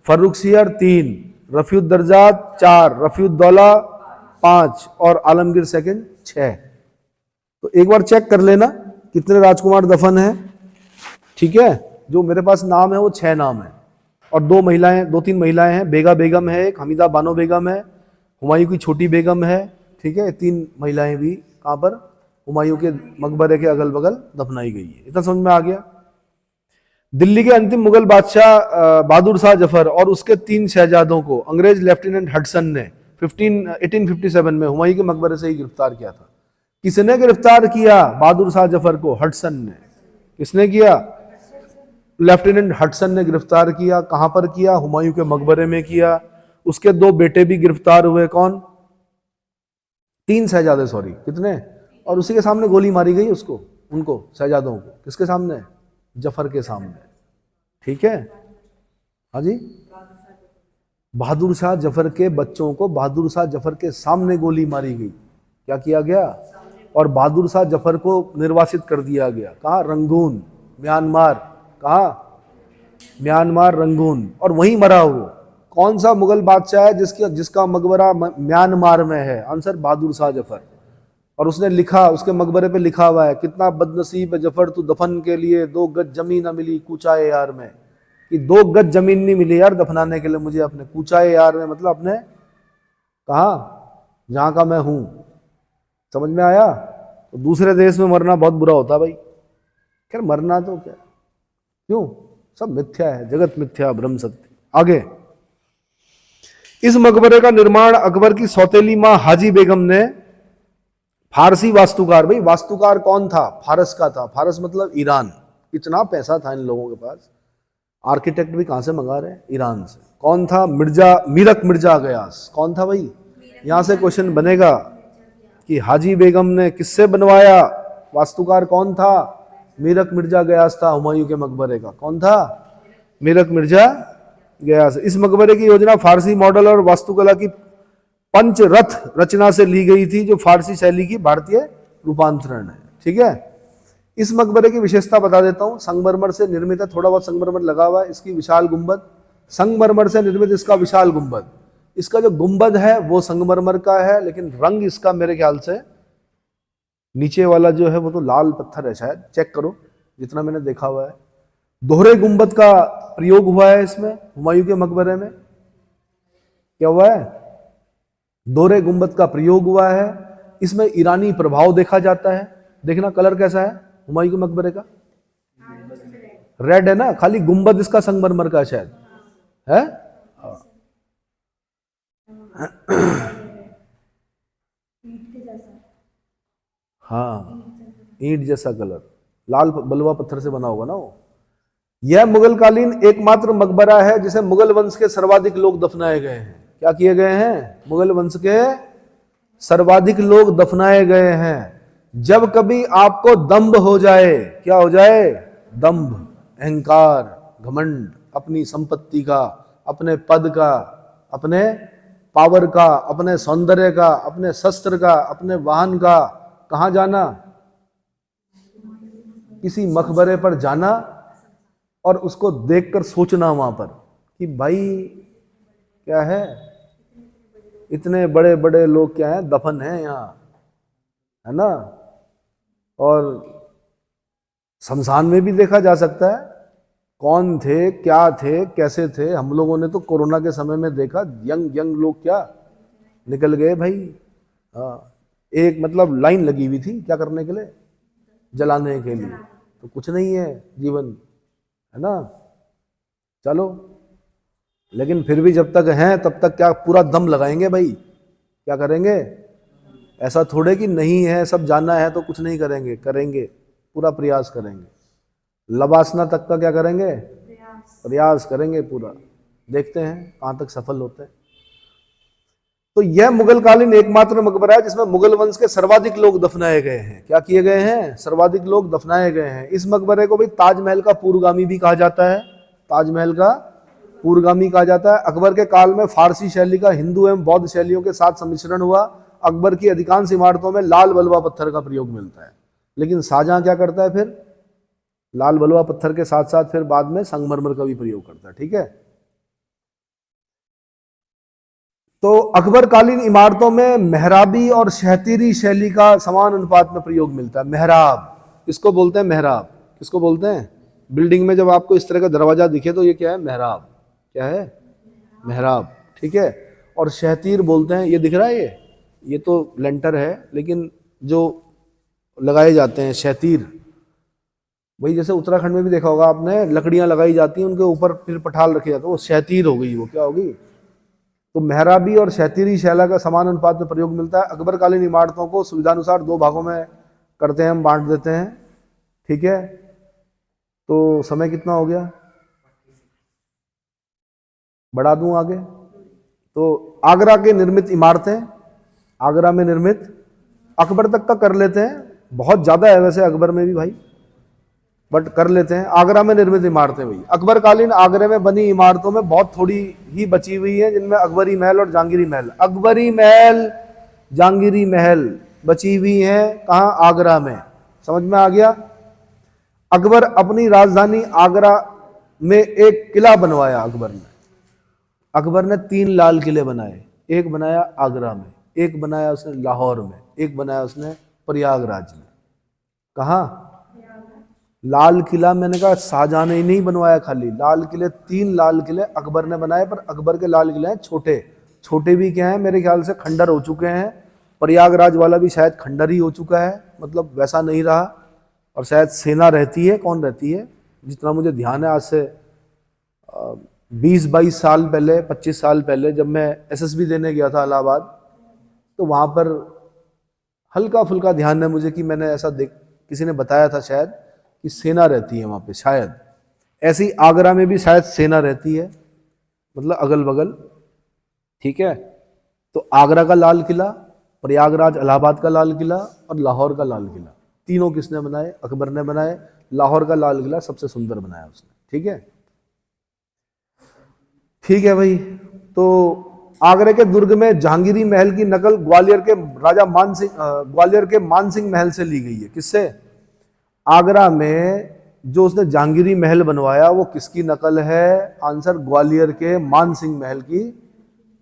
फर्रुख शियर 3, रफीउद्दर्जात 4, रफीउद्दौला 5 और आलमगीर सेकंड 6। तो एक बार चेक कर लेना कितने राजकुमार दफन है, ठीक है। जो मेरे पास नाम है वो 6 नाम है, और 2-3 महिलाएं हैं। बेगा बेगम है एक, हमीदा बानो बेगम है, हुमायूं की छोटी बेगम है, ठीक है। 3 महिलाएं भी कहां पर, हुमायूं के मकबरे के अगल बगल दफनाई गई है। इतना समझ में आ गया। दिल्ली के अंतिम मुगल बादशाह बहादुर शाह जफर और उसके 3 शहजादों को अंग्रेज लेफ्टिनेंट हडसन ने 1857 में हुमायूं के मकबरे से ही गिरफ्तार किया था। किसने गिरफ्तार किया बहादुर शाह जफर को? हडसन ने। किसने किया? लेफ्टिनेंट हडसन ने गिरफ्तार किया। कहां पर किया? हुमायूं के मकबरे में किया। उसके 2 बेटे भी गिरफ्तार हुए। कौन? 3 शहजादे, सॉरी, कितने। और उसी के सामने गोली मारी गई उसको, उनको शहजादों को। किसके सामने? जफर के सामने, ठीक है। हाँ जी, बहादुर शाह जफर के बच्चों को बहादुर शाह जफर के सामने गोली मारी गई। क्या किया गया? और बहादुर शाह जफर को निर्वासित कर दिया गया। कहाँ? Rangoon, Myanmar. कहाँ? Myanmar, Rangoon. और वहीं मरा वो। कौन सा मुगल बादशाह है जिसका मकबरा म्यांमार में है? आंसर, बहादुर शाह जफर। और उसने लिखा, उसके मकबरे पे लिखा हुआ है, कितना बदनसीब है जफर तू, दफन के लिए 2 गज जमीन न मिली कूचाए यार में। कि 2 गज जमीन नहीं मिली यार दफनाने के लिए मुझे अपने कूचाए यार में, मतलब अपने कहा, जहां का मैं हूं। समझ में आया? तो दूसरे देश में मरना बहुत बुरा होता भाई। खैर मरना तो क्या, क्यों, सब मिथ्या है, जगत मिथ्या ब्रह्म सत्य। आगे, इस मकबरे का निर्माण अकबर की सौतेली मां हाजी बेगम ने, फारसी वास्तुकार। भाई वास्तुकार कौन था? फारस का था। फारस मतलब ईरान। इतना पैसा था इन लोगों के पास, आर्किटेक्ट भी कहां से मंगा रहे हैं? ईरान से। कौन था? मीरक मिर्जा गयास। कौन था भाई? यहां से क्वेश्चन बनेगा कि हाजी बेगम ने किससे बनवाया? वास्तुकार कौन था? मीरक मिर्जा गयास था हुमायूं के मकबरे का। कौन था? मीरक मिर्जा गयास। इस मकबरे की योजना फारसी मॉडल और वास्तुकला की पंचरथ रचना से ली गई थी, जो फारसी शैली की भारतीय रूपांतरण है, ठीक है। इस मकबरे की विशेषता बता देता हूं। संगमरमर से निर्मित है, थोड़ा बहुत संगमरमर लगा हुआ है। इसकी विशाल गुंबद, संगमरमर से निर्मित इसका विशाल गुंबद। इसका जो गुंबद है वो संगमरमर का है, लेकिन रंग इसका मेरे ख्याल से नीचे वाला जो है वो तो लाल पत्थर है शायद, चेक करो, जितना मैंने देखा हुआ है। दोहरे गुंबद का प्रयोग हुआ है इसमें, हुमायूं के मकबरे में। क्या हुआ है? दोहरे गुंबद का प्रयोग हुआ है। इसमें ईरानी प्रभाव देखा जाता है। देखना कलर कैसा है हुमायूं के मकबरे का, रेड है ना। खाली गुंबद इसका संगमरमर का शायद है। हाँ, ईंट जैसा कलर, लाल बलुआ पत्थर से बना होगा ना वो। यह मुगल कालीन एकमात्र मकबरा है जिसे मुगल वंश के सर्वाधिक लोग दफनाए गए हैं। क्या किए गए हैं? मुगल वंश के सर्वाधिक लोग दफनाए गए हैं। जब कभी आपको दंभ हो जाए, क्या हो जाए? दंभ, अहंकार, घमंड, अपनी संपत्ति का, अपने पद का, अपने पावर का, अपने सौंदर्य का, अपने शस्त्र का, अपने वाहन का, कहां जाना? किसी मकबरे पर जाना और उसको देखकर सोचना वहां पर कि भाई क्या है, इतने बड़े बड़े लोग क्या है, दफन है यहाँ, है ना। और शमशान में भी देखा जा सकता है कौन थे, क्या थे, कैसे थे। हम लोगों ने तो कोरोना के समय में देखा, यंग यंग लोग क्या निकल गए भाई। एक मतलब लाइन लगी हुई थी, क्या करने के लिए? जलाने के लिए। तो कुछ नहीं है जीवन, है ना। चलो, लेकिन फिर भी जब तक हैं तब तक क्या पूरा दम लगाएंगे भाई। क्या करेंगे? ऐसा थोड़े कि नहीं है, सब जाना है तो कुछ नहीं करेंगे, करेंगे, पूरा प्रयास करेंगे। लबासना तक का क्या करेंगे? प्रयास करेंगे पूरा, देखते हैं कहां तक सफल होते हैं। तो यह मुगल कालीन एकमात्र मकबरा है जिसमें मुगल वंश के सर्वाधिक लोग दफनाए गए हैं। क्या किए गए हैं? सर्वाधिक लोग दफनाए गए हैं। इस मकबरे को भी ताजमहल का पूर्वगामी भी कहा जाता है, ताजमहल का पूर्वगामी कहा जाता है। अकबर के काल में फारसी शैली का हिंदू एवं बौद्ध शैलियों के साथ सम्मिश्रण हुआ। अकबर की अधिकांश इमारतों में लाल बलुआ पत्थर का प्रयोग मिलता है, लेकिन शाहजहां क्या करता है, फिर लाल बलुआ पत्थर के साथ साथ फिर बाद में संगमरमर का भी प्रयोग करता है। ठीक है, तो अकबर कालीन इमारतों में मेहराबी और शहतीरी शैली का समान अनुपात में प्रयोग मिलता है। मेहराब इसको बोलते हैं, मेहराब किसको बोलते हैं? बिल्डिंग में जब आपको इस तरह का दरवाजा दिखे तो ये क्या है? मेहराब। क्या है? मेहराब। ठीक है, और शहतीर बोलते हैं, ये दिख रहा है, ये तो लेंटर है, लेकिन जो लगाए जाते हैं शहतीर, वही जैसे उत्तराखंड में भी देखा होगा आपने, लकड़ियां लगाई जाती हैं, उनके ऊपर फिर पठाल रखे जाते हैं, वो शहतीर हो गई। वो क्या होगी? तो मेहराबी और शहतीरी शैला का समान अनुपात में प्रयोग मिलता है। अकबर कालीन इमारतों को सुविधानुसार दो भागों में करते हैं, हम बांट देते हैं। ठीक है, तो समय कितना हो गया? बढ़ा दूं आगे? तो आगरा के निर्मित इमारतें, आगरा में निर्मित, अकबर तक का कर लेते हैं, बहुत ज्यादा है वैसे अकबर में भी भाई, बट कर लेते हैं। आगरा में निर्मित इमारतें भाई, अकबर कालीन आगरा में बनी इमारतों में बहुत थोड़ी ही बची हुई है, जिनमें अकबरी महल और जहांगीरी महल, अकबरी महल जहांगीरी महल बची हुई है। कहां? आगरा में। समझ में आ गया? अकबर अपनी राजधानी आगरा में एक किला बनवाया। अकबर ने 3 लाल किले बनाए। एक बनाया आगरा में, एक बनाया उसने लाहौर में, एक बनाया उसने प्रयागराज में। कहा? लाल किला मैंने कहा शाहजहां ने ही नहीं बनवाया, खाली लाल किले 3 लाल किले अकबर ने बनाए, पर अकबर के लाल किले हैं छोटे। छोटे भी क्या हैं, मेरे ख्याल से खंडर हो चुके हैं। प्रयागराज वाला भी शायद खंडर ही हो चुका है, मतलब वैसा नहीं रहा। और शायद सेना रहती है, कौन रहती है, जितना मुझे ध्यान है, आज से 20-22 साल पहले, 25 साल पहले, जब मैं एसएसबी देने गया था इलाहाबाद, तो वहाँ पर हल्का फुल्का ध्यान है मुझे कि मैंने ऐसा किसी ने बताया था शायद कि सेना रहती है वहाँ पे, शायद। ऐसी आगरा में भी शायद सेना रहती है, मतलब अगल बगल। ठीक है, तो आगरा का लाल किला, प्रयागराज इलाहाबाद का लाल किला और लाहौर का लाल किला, तीनों किसने बनाए? अकबर ने बनाए। लाहौर का लाल किला सबसे सुंदर बनाया उसने। ठीक है, ठीक है भाई। तो आगरे के दुर्ग में जहांगीरी महल की नकल ग्वालियर के मानसिंह महल से ली गई है। किससे? आगरा में जो उसने जहांगीरी महल बनवाया वो किसकी नकल है? आंसर ग्वालियर के मानसिंह महल की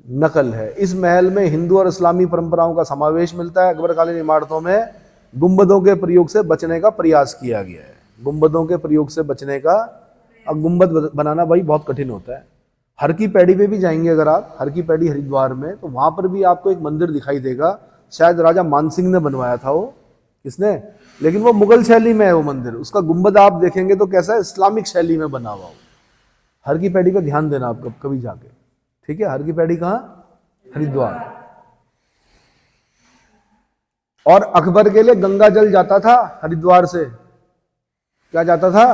नकल है। इस महल में हिंदू और इस्लामी परंपराओं का समावेश मिलता है। अकबरकालीन इमारतों में गुंबदों के प्रयोग से बचने का प्रयास किया गया है। गुंबदों के प्रयोग से बचने का, अब गुंबद बनाना भाई बहुत कठिन होता है। हर की पैड़ी पे भी जाएंगे अगर आप, हर की पैड़ी हरिद्वार में, तो वहां पर भी आपको एक मंदिर दिखाई देगा, शायद राजा मानसिंह ने बनवाया था वो, किसने, लेकिन वो मुगल शैली में है वो मंदिर। उसका गुंबद आप देखेंगे तो कैसा है, इस्लामिक शैली में बना हुआ हो। हर की पैड़ी पे ध्यान देना आप कभी जाके, ठीक है। हर की पैड़ी कहाँ? हरिद्वार। और अकबर के लिए गंगा जल जाता था हरिद्वार से, क्या जाता था?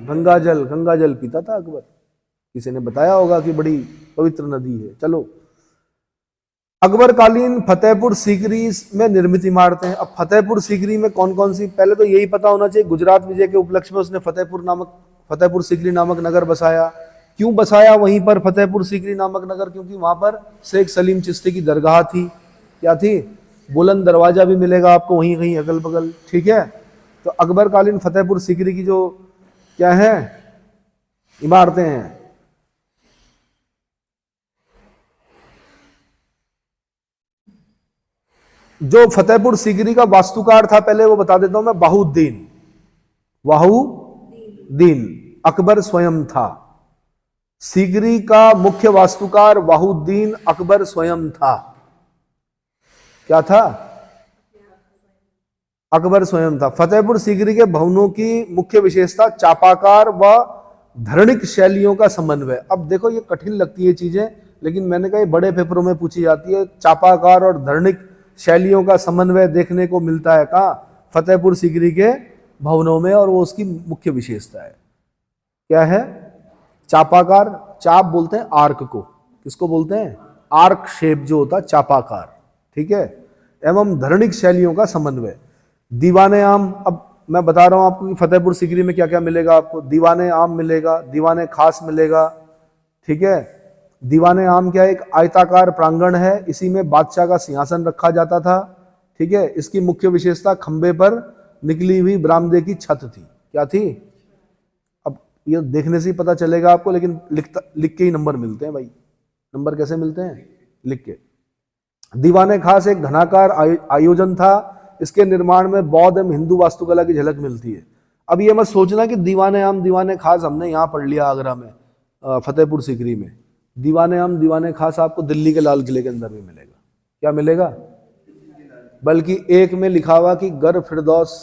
गंगा जल। गंगा जल पीता था अकबर, किसी ने बताया होगा कि बड़ी पवित्र नदी है। चलो, अकबरकालीन फतेहपुर सीकरी में निर्मित इमारतें। अब फतेहपुर सीकरी में कौन कौन सी, पहले तो यही पता होना चाहिए, गुजरात विजय के उपलक्ष्य में उसने फतेहपुर सीकरी नामक नगर बसाया। क्यों बसाया वहीं पर फतेहपुर सीकरी नामक नगर? क्योंकि वहां पर शेख सलीम चिश्ती की दरगाह थी। क्या थी? बुलंद दरवाजा भी मिलेगा आपको वहीं कहीं अगल बगल, ठीक है। तो अकबरकालीन फतेहपुर सीकरी की जो क्या है इमारतें हैं, जो फतेहपुर सीकरी का वास्तुकार था पहले वो बता देता हूं मैं, बाहुद्दीन। वाहुद्दीन अकबर स्वयं था। सीकरी का मुख्य वास्तुकार वाहुद्दीन अकबर स्वयं था। क्या था? अकबर स्वयं था। फतेहपुर सीकरी के भवनों की मुख्य विशेषता चापाकार व धरणिक शैलियों का समन्वय। अब देखो ये कठिन लगती है चीजें, लेकिन मैंने कहा ये बड़े पेपरों में पूछी जाती है। चापाकार और धरणिक शैलियों का समन्वय देखने को मिलता है कहाँ? फतेहपुर सीकरी के भवनों में, और वो उसकी मुख्य विशेषता है। क्या है? चापाकार, चाप बोलते हैं आर्क को, किसको बोलते हैं? आर्क शेप जो होता है चापाकार, ठीक है। एवं धरणिक शैलियों का समन्वय। दीवाने आम, अब मैं बता रहा हूं आपको कि फतेहपुर सीकरी में क्या क्या मिलेगा आपको। दीवाने आम मिलेगा, दीवाने खास मिलेगा, ठीक है। दीवाने आम क्या है? एक आयताकार प्रांगण है, इसी में बादशाह का सिंहासन रखा जाता था, ठीक है। इसकी मुख्य विशेषता खंबे पर निकली हुई बरामदे की छत थी। क्या थी? अब ये देखने से ही पता चलेगा आपको, लेकिन लिख के ही नंबर मिलते हैं भाई। नंबर कैसे मिलते हैं? लिख के। दीवाने खास एक घनाकार आयोजन था, इसके निर्माण में बौद्ध एवं हिंदू वास्तुकला की झलक मिलती है। अब ये मत सोचना कि दीवाने आम दीवाने खास हमने यहाँ पढ़ लिया आगरा में, फतेहपुर सीकरी में। दीवाने आम दीवाने खास आपको दिल्ली के लाल किले के अंदर भी मिलेगा। क्या मिलेगा? बल्कि एक में लिखा हुआ कि गर फिरदौस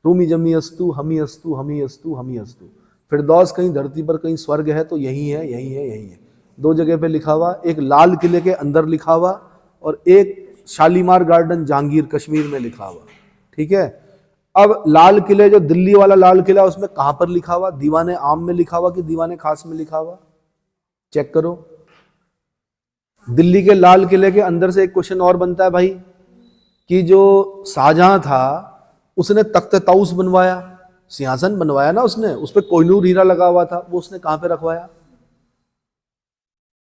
रूमी जमी अस्तु हमी अस्तु हमी अस्तु हमी अस्तु। फिरदौस कहीं धरती पर कहीं स्वर्ग है तो यही है, यही है, यही है। दो जगह पे लिखा हुआ, एक लाल किले के अंदर लिखा हुआ और एक शालीमार गार्डन जहांगीर कश्मीर में लिखा हुआ, ठीक है। अब लाल किले, जो दिल्ली वाला लाल किला, उसमें कहां पर लिखा हुआ? दीवाने आम में लिखा हुआ कि दीवाने खास में लिखा हुआ? चेक करो। दिल्ली के लाल किले के अंदर से एक क्वेश्चन और बनता है भाई कि जो शाहजहां था उसने तख्त ताउस बनवाया, सिंहासन बनवाया ना उसने, उस पर कोहिनूर हीरा लगा हुआ था, वो उसने कहां पे रखवाया?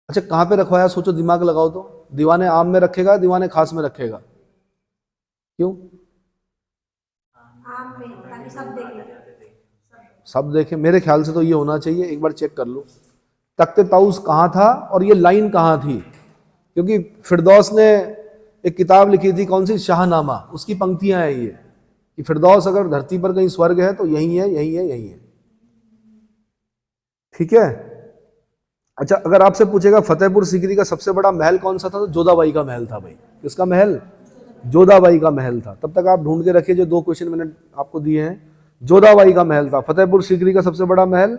अच्छा कहां पे रखवाया? सोचो, दिमाग लगाओ तो। दीवाने आम में रखेगा, दीवाने खास में रखेगा? क्यों? आम में, ताकि सब देखें। सब देखें? मेरे ख्याल से तो ये होना चाहिए, एक बार चेक कर लो तख्त ताउस कहां था और ये लाइन कहां थी। क्योंकि फिरदौस ने एक किताब लिखी थी, कौन सी? शाहनामा, उसकी पंक्तियां हैं ये कि फिरदौस अगर धरती पर कहीं स्वर्ग है तो यही है, यही है, यही है, ठीक है। अच्छा, अगर आपसे पूछेगा फतेहपुर सीकरी का सबसे बड़ा महल कौन सा था, तो जोधाबाई का महल था भाई। किसका महल? जोधाबाई का महल था। तब तक आप ढूंढ के रखिए, जो दो क्वेश्चन मैंने आपको दिए हैं, जोधाबाई का महल था। फतेहपुर सीकरी का सबसे बड़ा महल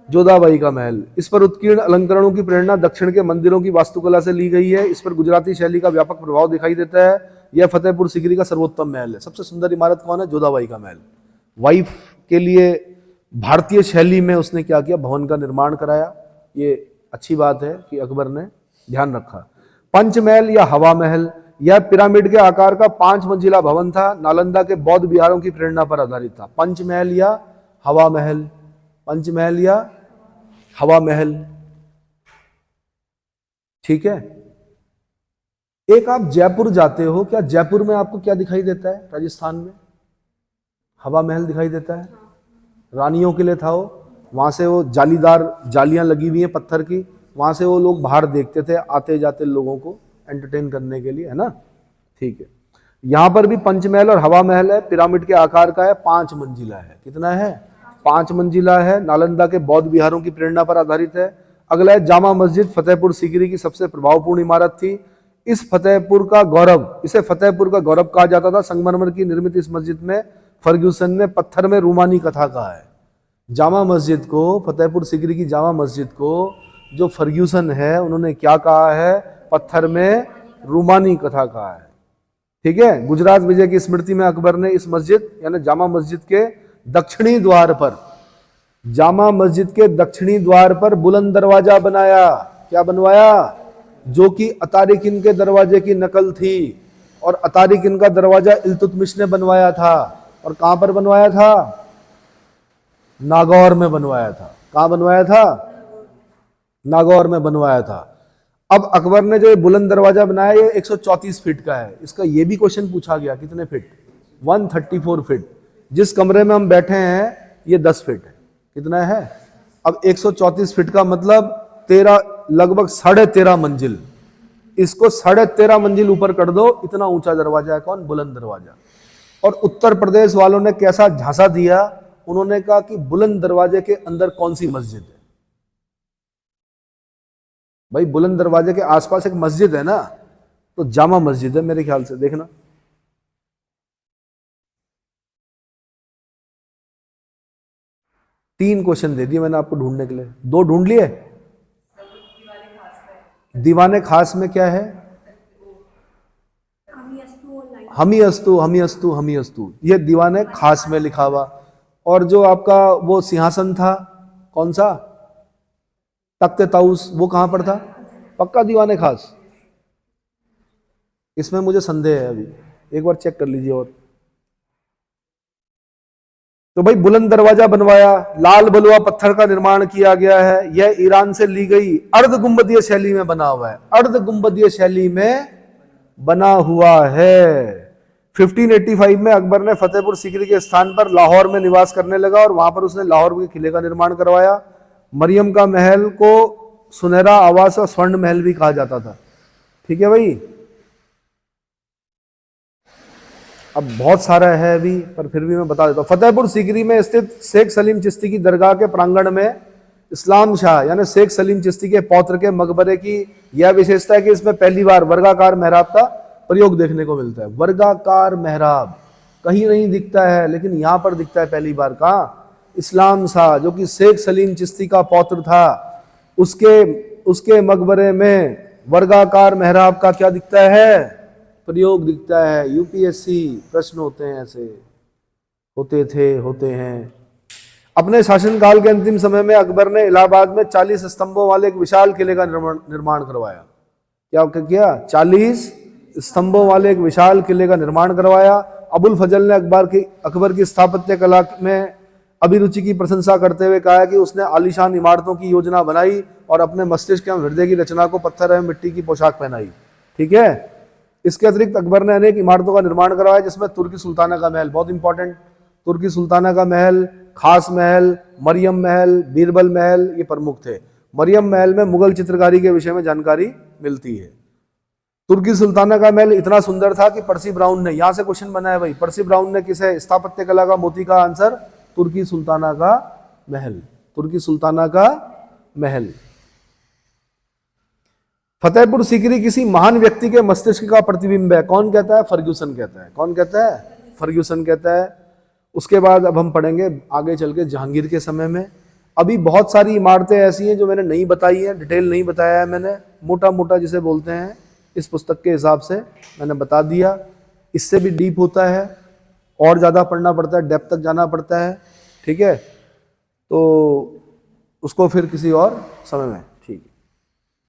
जोधाबाई का महल। इस पर उत्कीर्ण अलंकरणों की प्रेरणा दक्षिण के मंदिरों की वास्तुकला से ली गई है। इस पर गुजराती शैली का व्यापक प्रभाव दिखाई देता है। यह फतेहपुर सीकरी का सर्वोत्तम महल है। सबसे सुंदर इमारत कौन है? जोधाबाई का महल। वाइफ के लिए भारतीय शैली में उसने क्या किया? भवन का निर्माण कराया। ये अच्छी बात है कि अकबर ने ध्यान रखा। पंचमहल या हवा महल, यह पिरामिड के आकार का 5 मंजिला भवन था। नालंदा के बौद्ध विहारों की प्रेरणा पर आधारित था। पंचमहल या हवा महल, पंचमहल या हवा महल, ठीक है। एक आप जयपुर जाते हो, क्या जयपुर में आपको क्या दिखाई देता है? राजस्थान में हवा महल दिखाई देता है। रानियों के लिए था वो, वहां से वो जालीदार जालियां लगी हुई हैं पत्थर की, वहां से वो लोग बाहर देखते थे आते जाते लोगों को एंटरटेन करने के लिए, है ना, ठीक है। यहां पर भी पंचमहल और हवा महल है। पिरामिड के आकार का है, 5 मंजिला है। कितना है? 5 मंजिला है। नालंदा के बौद्ध विहारों की प्रेरणा पर आधारित है। अगला है जामा मस्जिद, फतेहपुर सीकरी की सबसे प्रभावपूर्ण इमारत थी। इस फतेहपुर का गौरव, इसे फतेहपुर का गौरव कहा जाता था। संगमरमर की निर्मित इस मस्जिद में फर्ग्यूसन ने पत्थर में रूमानी कथा कहा है। जामा मस्जिद को, फतेहपुर सीकरी की जामा मस्जिद को जो फर्ग्यूसन है उन्होंने क्या कहा है? पत्थर में रूमानी कथा कहा है, ठीक है। गुजरात विजय की स्मृति में अकबर ने इस मस्जिद यानी जामा मस्जिद के दक्षिणी द्वार पर, जामा मस्जिद के दक्षिणी द्वार पर बुलंद दरवाजा बनाया। क्या बनवाया? जो कि अतारिकिन के दरवाजे की नकल थी। और अतारिकिन का दरवाजा इल्तुतमिश ने बनवाया था। और कहां पर बनवाया था? नागौर में बनवाया था। कहां बनवाया था? नागौर में बनवाया था। अब अकबर ने जो बुलंद दरवाजा बनाया ये 134 फीट का है। इसका ये भी क्वेश्चन पूछा गया, कितने फीट? 134 फीट। जिस कमरे में हम बैठे हैं ये 10 फीट है। कितना है? अब 134 फीट का मतलब 13, लगभग 13.5 मंजिल। इसको 13.5 मंजिल ऊपर कर दो, इतना ऊंचा दरवाजा है। कौन? बुलंद दरवाजा। और उत्तर प्रदेश वालों ने कैसा झांसा दिया? उन्होंने कहा कि बुलंद दरवाजे के अंदर कौन सी मस्जिद है? भाई बुलंद दरवाजे के आसपास एक मस्जिद है ना, तो जामा मस्जिद है मेरे ख्याल से। देखना, तीन क्वेश्चन दे दिए मैंने आपको ढूंढने के लिए, 2 ढूंढ लिए। दीवाने खास में क्या है? हमी अस्तु हमी अस्तु हमी अस्तु, ये दीवाने खास में लिखा हुआ। और जो आपका वो सिंहासन था, कौन सा? तख्त ताउस वो कहां पर था? पक्का दीवाने खास। इसमें मुझे संदेह है, अभी एक बार चेक कर लीजिए। और तो भाई बुलंद दरवाजा बनवाया, लाल बलुआ पत्थर का निर्माण किया गया है। यह ईरान से ली गई अर्ध गुंबदीय शैली में बना हुआ है, अर्ध गुंबदीय शैली में बना हुआ है। 1585 में अकबर ने फतेहपुर सीकरी के स्थान पर लाहौर में निवास करने लगा और वहां पर उसने लाहौर के किले का निर्माण करवाया। मरियम का महल को सुनहरा आवास और स्वर्ण महल भी कहा जाता था। ठीक है भाई, अब बहुत सारा है अभी, पर फिर भी मैं बता देता हूँ। फतेहपुर सीकरी में स्थित शेख सलीम चिश्ती की दरगाह के प्रांगण में इस्लाम शाह यानी शेख सलीम चिश्ती के पौत्र के मकबरे की यह विशेषता है कि इसमें पहली बार वर्गाकार मेहराब का प्रयोग देखने को मिलता है। वर्गाकार मेहराब कहीं नहीं दिखता है, लेकिन यहां पर दिखता है पहली बार। कहाँ? इस्लाम शाह जो कि शेख सलीम चिश्ती का पौत्र था, उसके मकबरे में वर्गाकार मेहराब का क्या दिखता है? प्रयोग दिखता है। यूपीएससी प्रश्न होते हैं ऐसे, होते थे, होते हैं। अपने शासनकाल के अंतिम समय में अकबर ने इलाहाबाद में 40 स्तंभों वाले एक विशाल किले का निर्माण करवाया। क्या किया? 40 स्तंभों वाले एक विशाल किले का निर्माण करवाया। अबुल फजल ने अकबर की स्थापत्य कला में अभिरुचि की प्रशंसा करते हुए कहा कि उसने आलीशान इमारतों की योजना बनाई और अपने मस्तिष्क एवं हृदय की रचना को पत्थर एवं मिट्टी की पोशाक पहनाई। ठीक है। इसके अतिरिक्त अकबर ने अनेक इमारतों का निर्माण करवाया, जिसमें तुर्की सुल्ताना का महल, बहुत इंपॉर्टेंट, तुर्की सुल्ताना का महल, खास महल, मरियम महल, बीरबल महल, ये प्रमुख थे। मरियम महल में मुगल चित्रकारी के विषय में जानकारी मिलती है। तुर्की सुल्ताना का महल इतना सुंदर था कि पर्सी ब्राउन ने, यहां से क्वेश्चन बना है भाई, पर्सी ब्राउन ने किसे स्थापत्य कला का मोती का आंसर? तुर्की सुल्ताना का महल, तुर्की सुल्ताना का महल। फतेहपुर सीकरी किसी महान व्यक्ति के मस्तिष्क का प्रतिबिंब है, कौन कहता है? फर्ग्यूसन कहता है। कौन कहता है? फर्ग्यूसन कहता है। उसके बाद अब हम पढ़ेंगे आगे चल के जहांगीर के समय में। अभी बहुत सारी इमारतें ऐसी हैं जो मैंने नहीं बताई है, डिटेल नहीं बताया है मैंने, मोटा मोटा जिसे बोलते हैं, इस पुस्तक के हिसाब से मैंने बता दिया। इससे भी डीप होता है, और ज़्यादा पढ़ना पड़ता है, डेप्थ तक जाना पड़ता है। ठीक है, तो उसको फिर किसी और समय में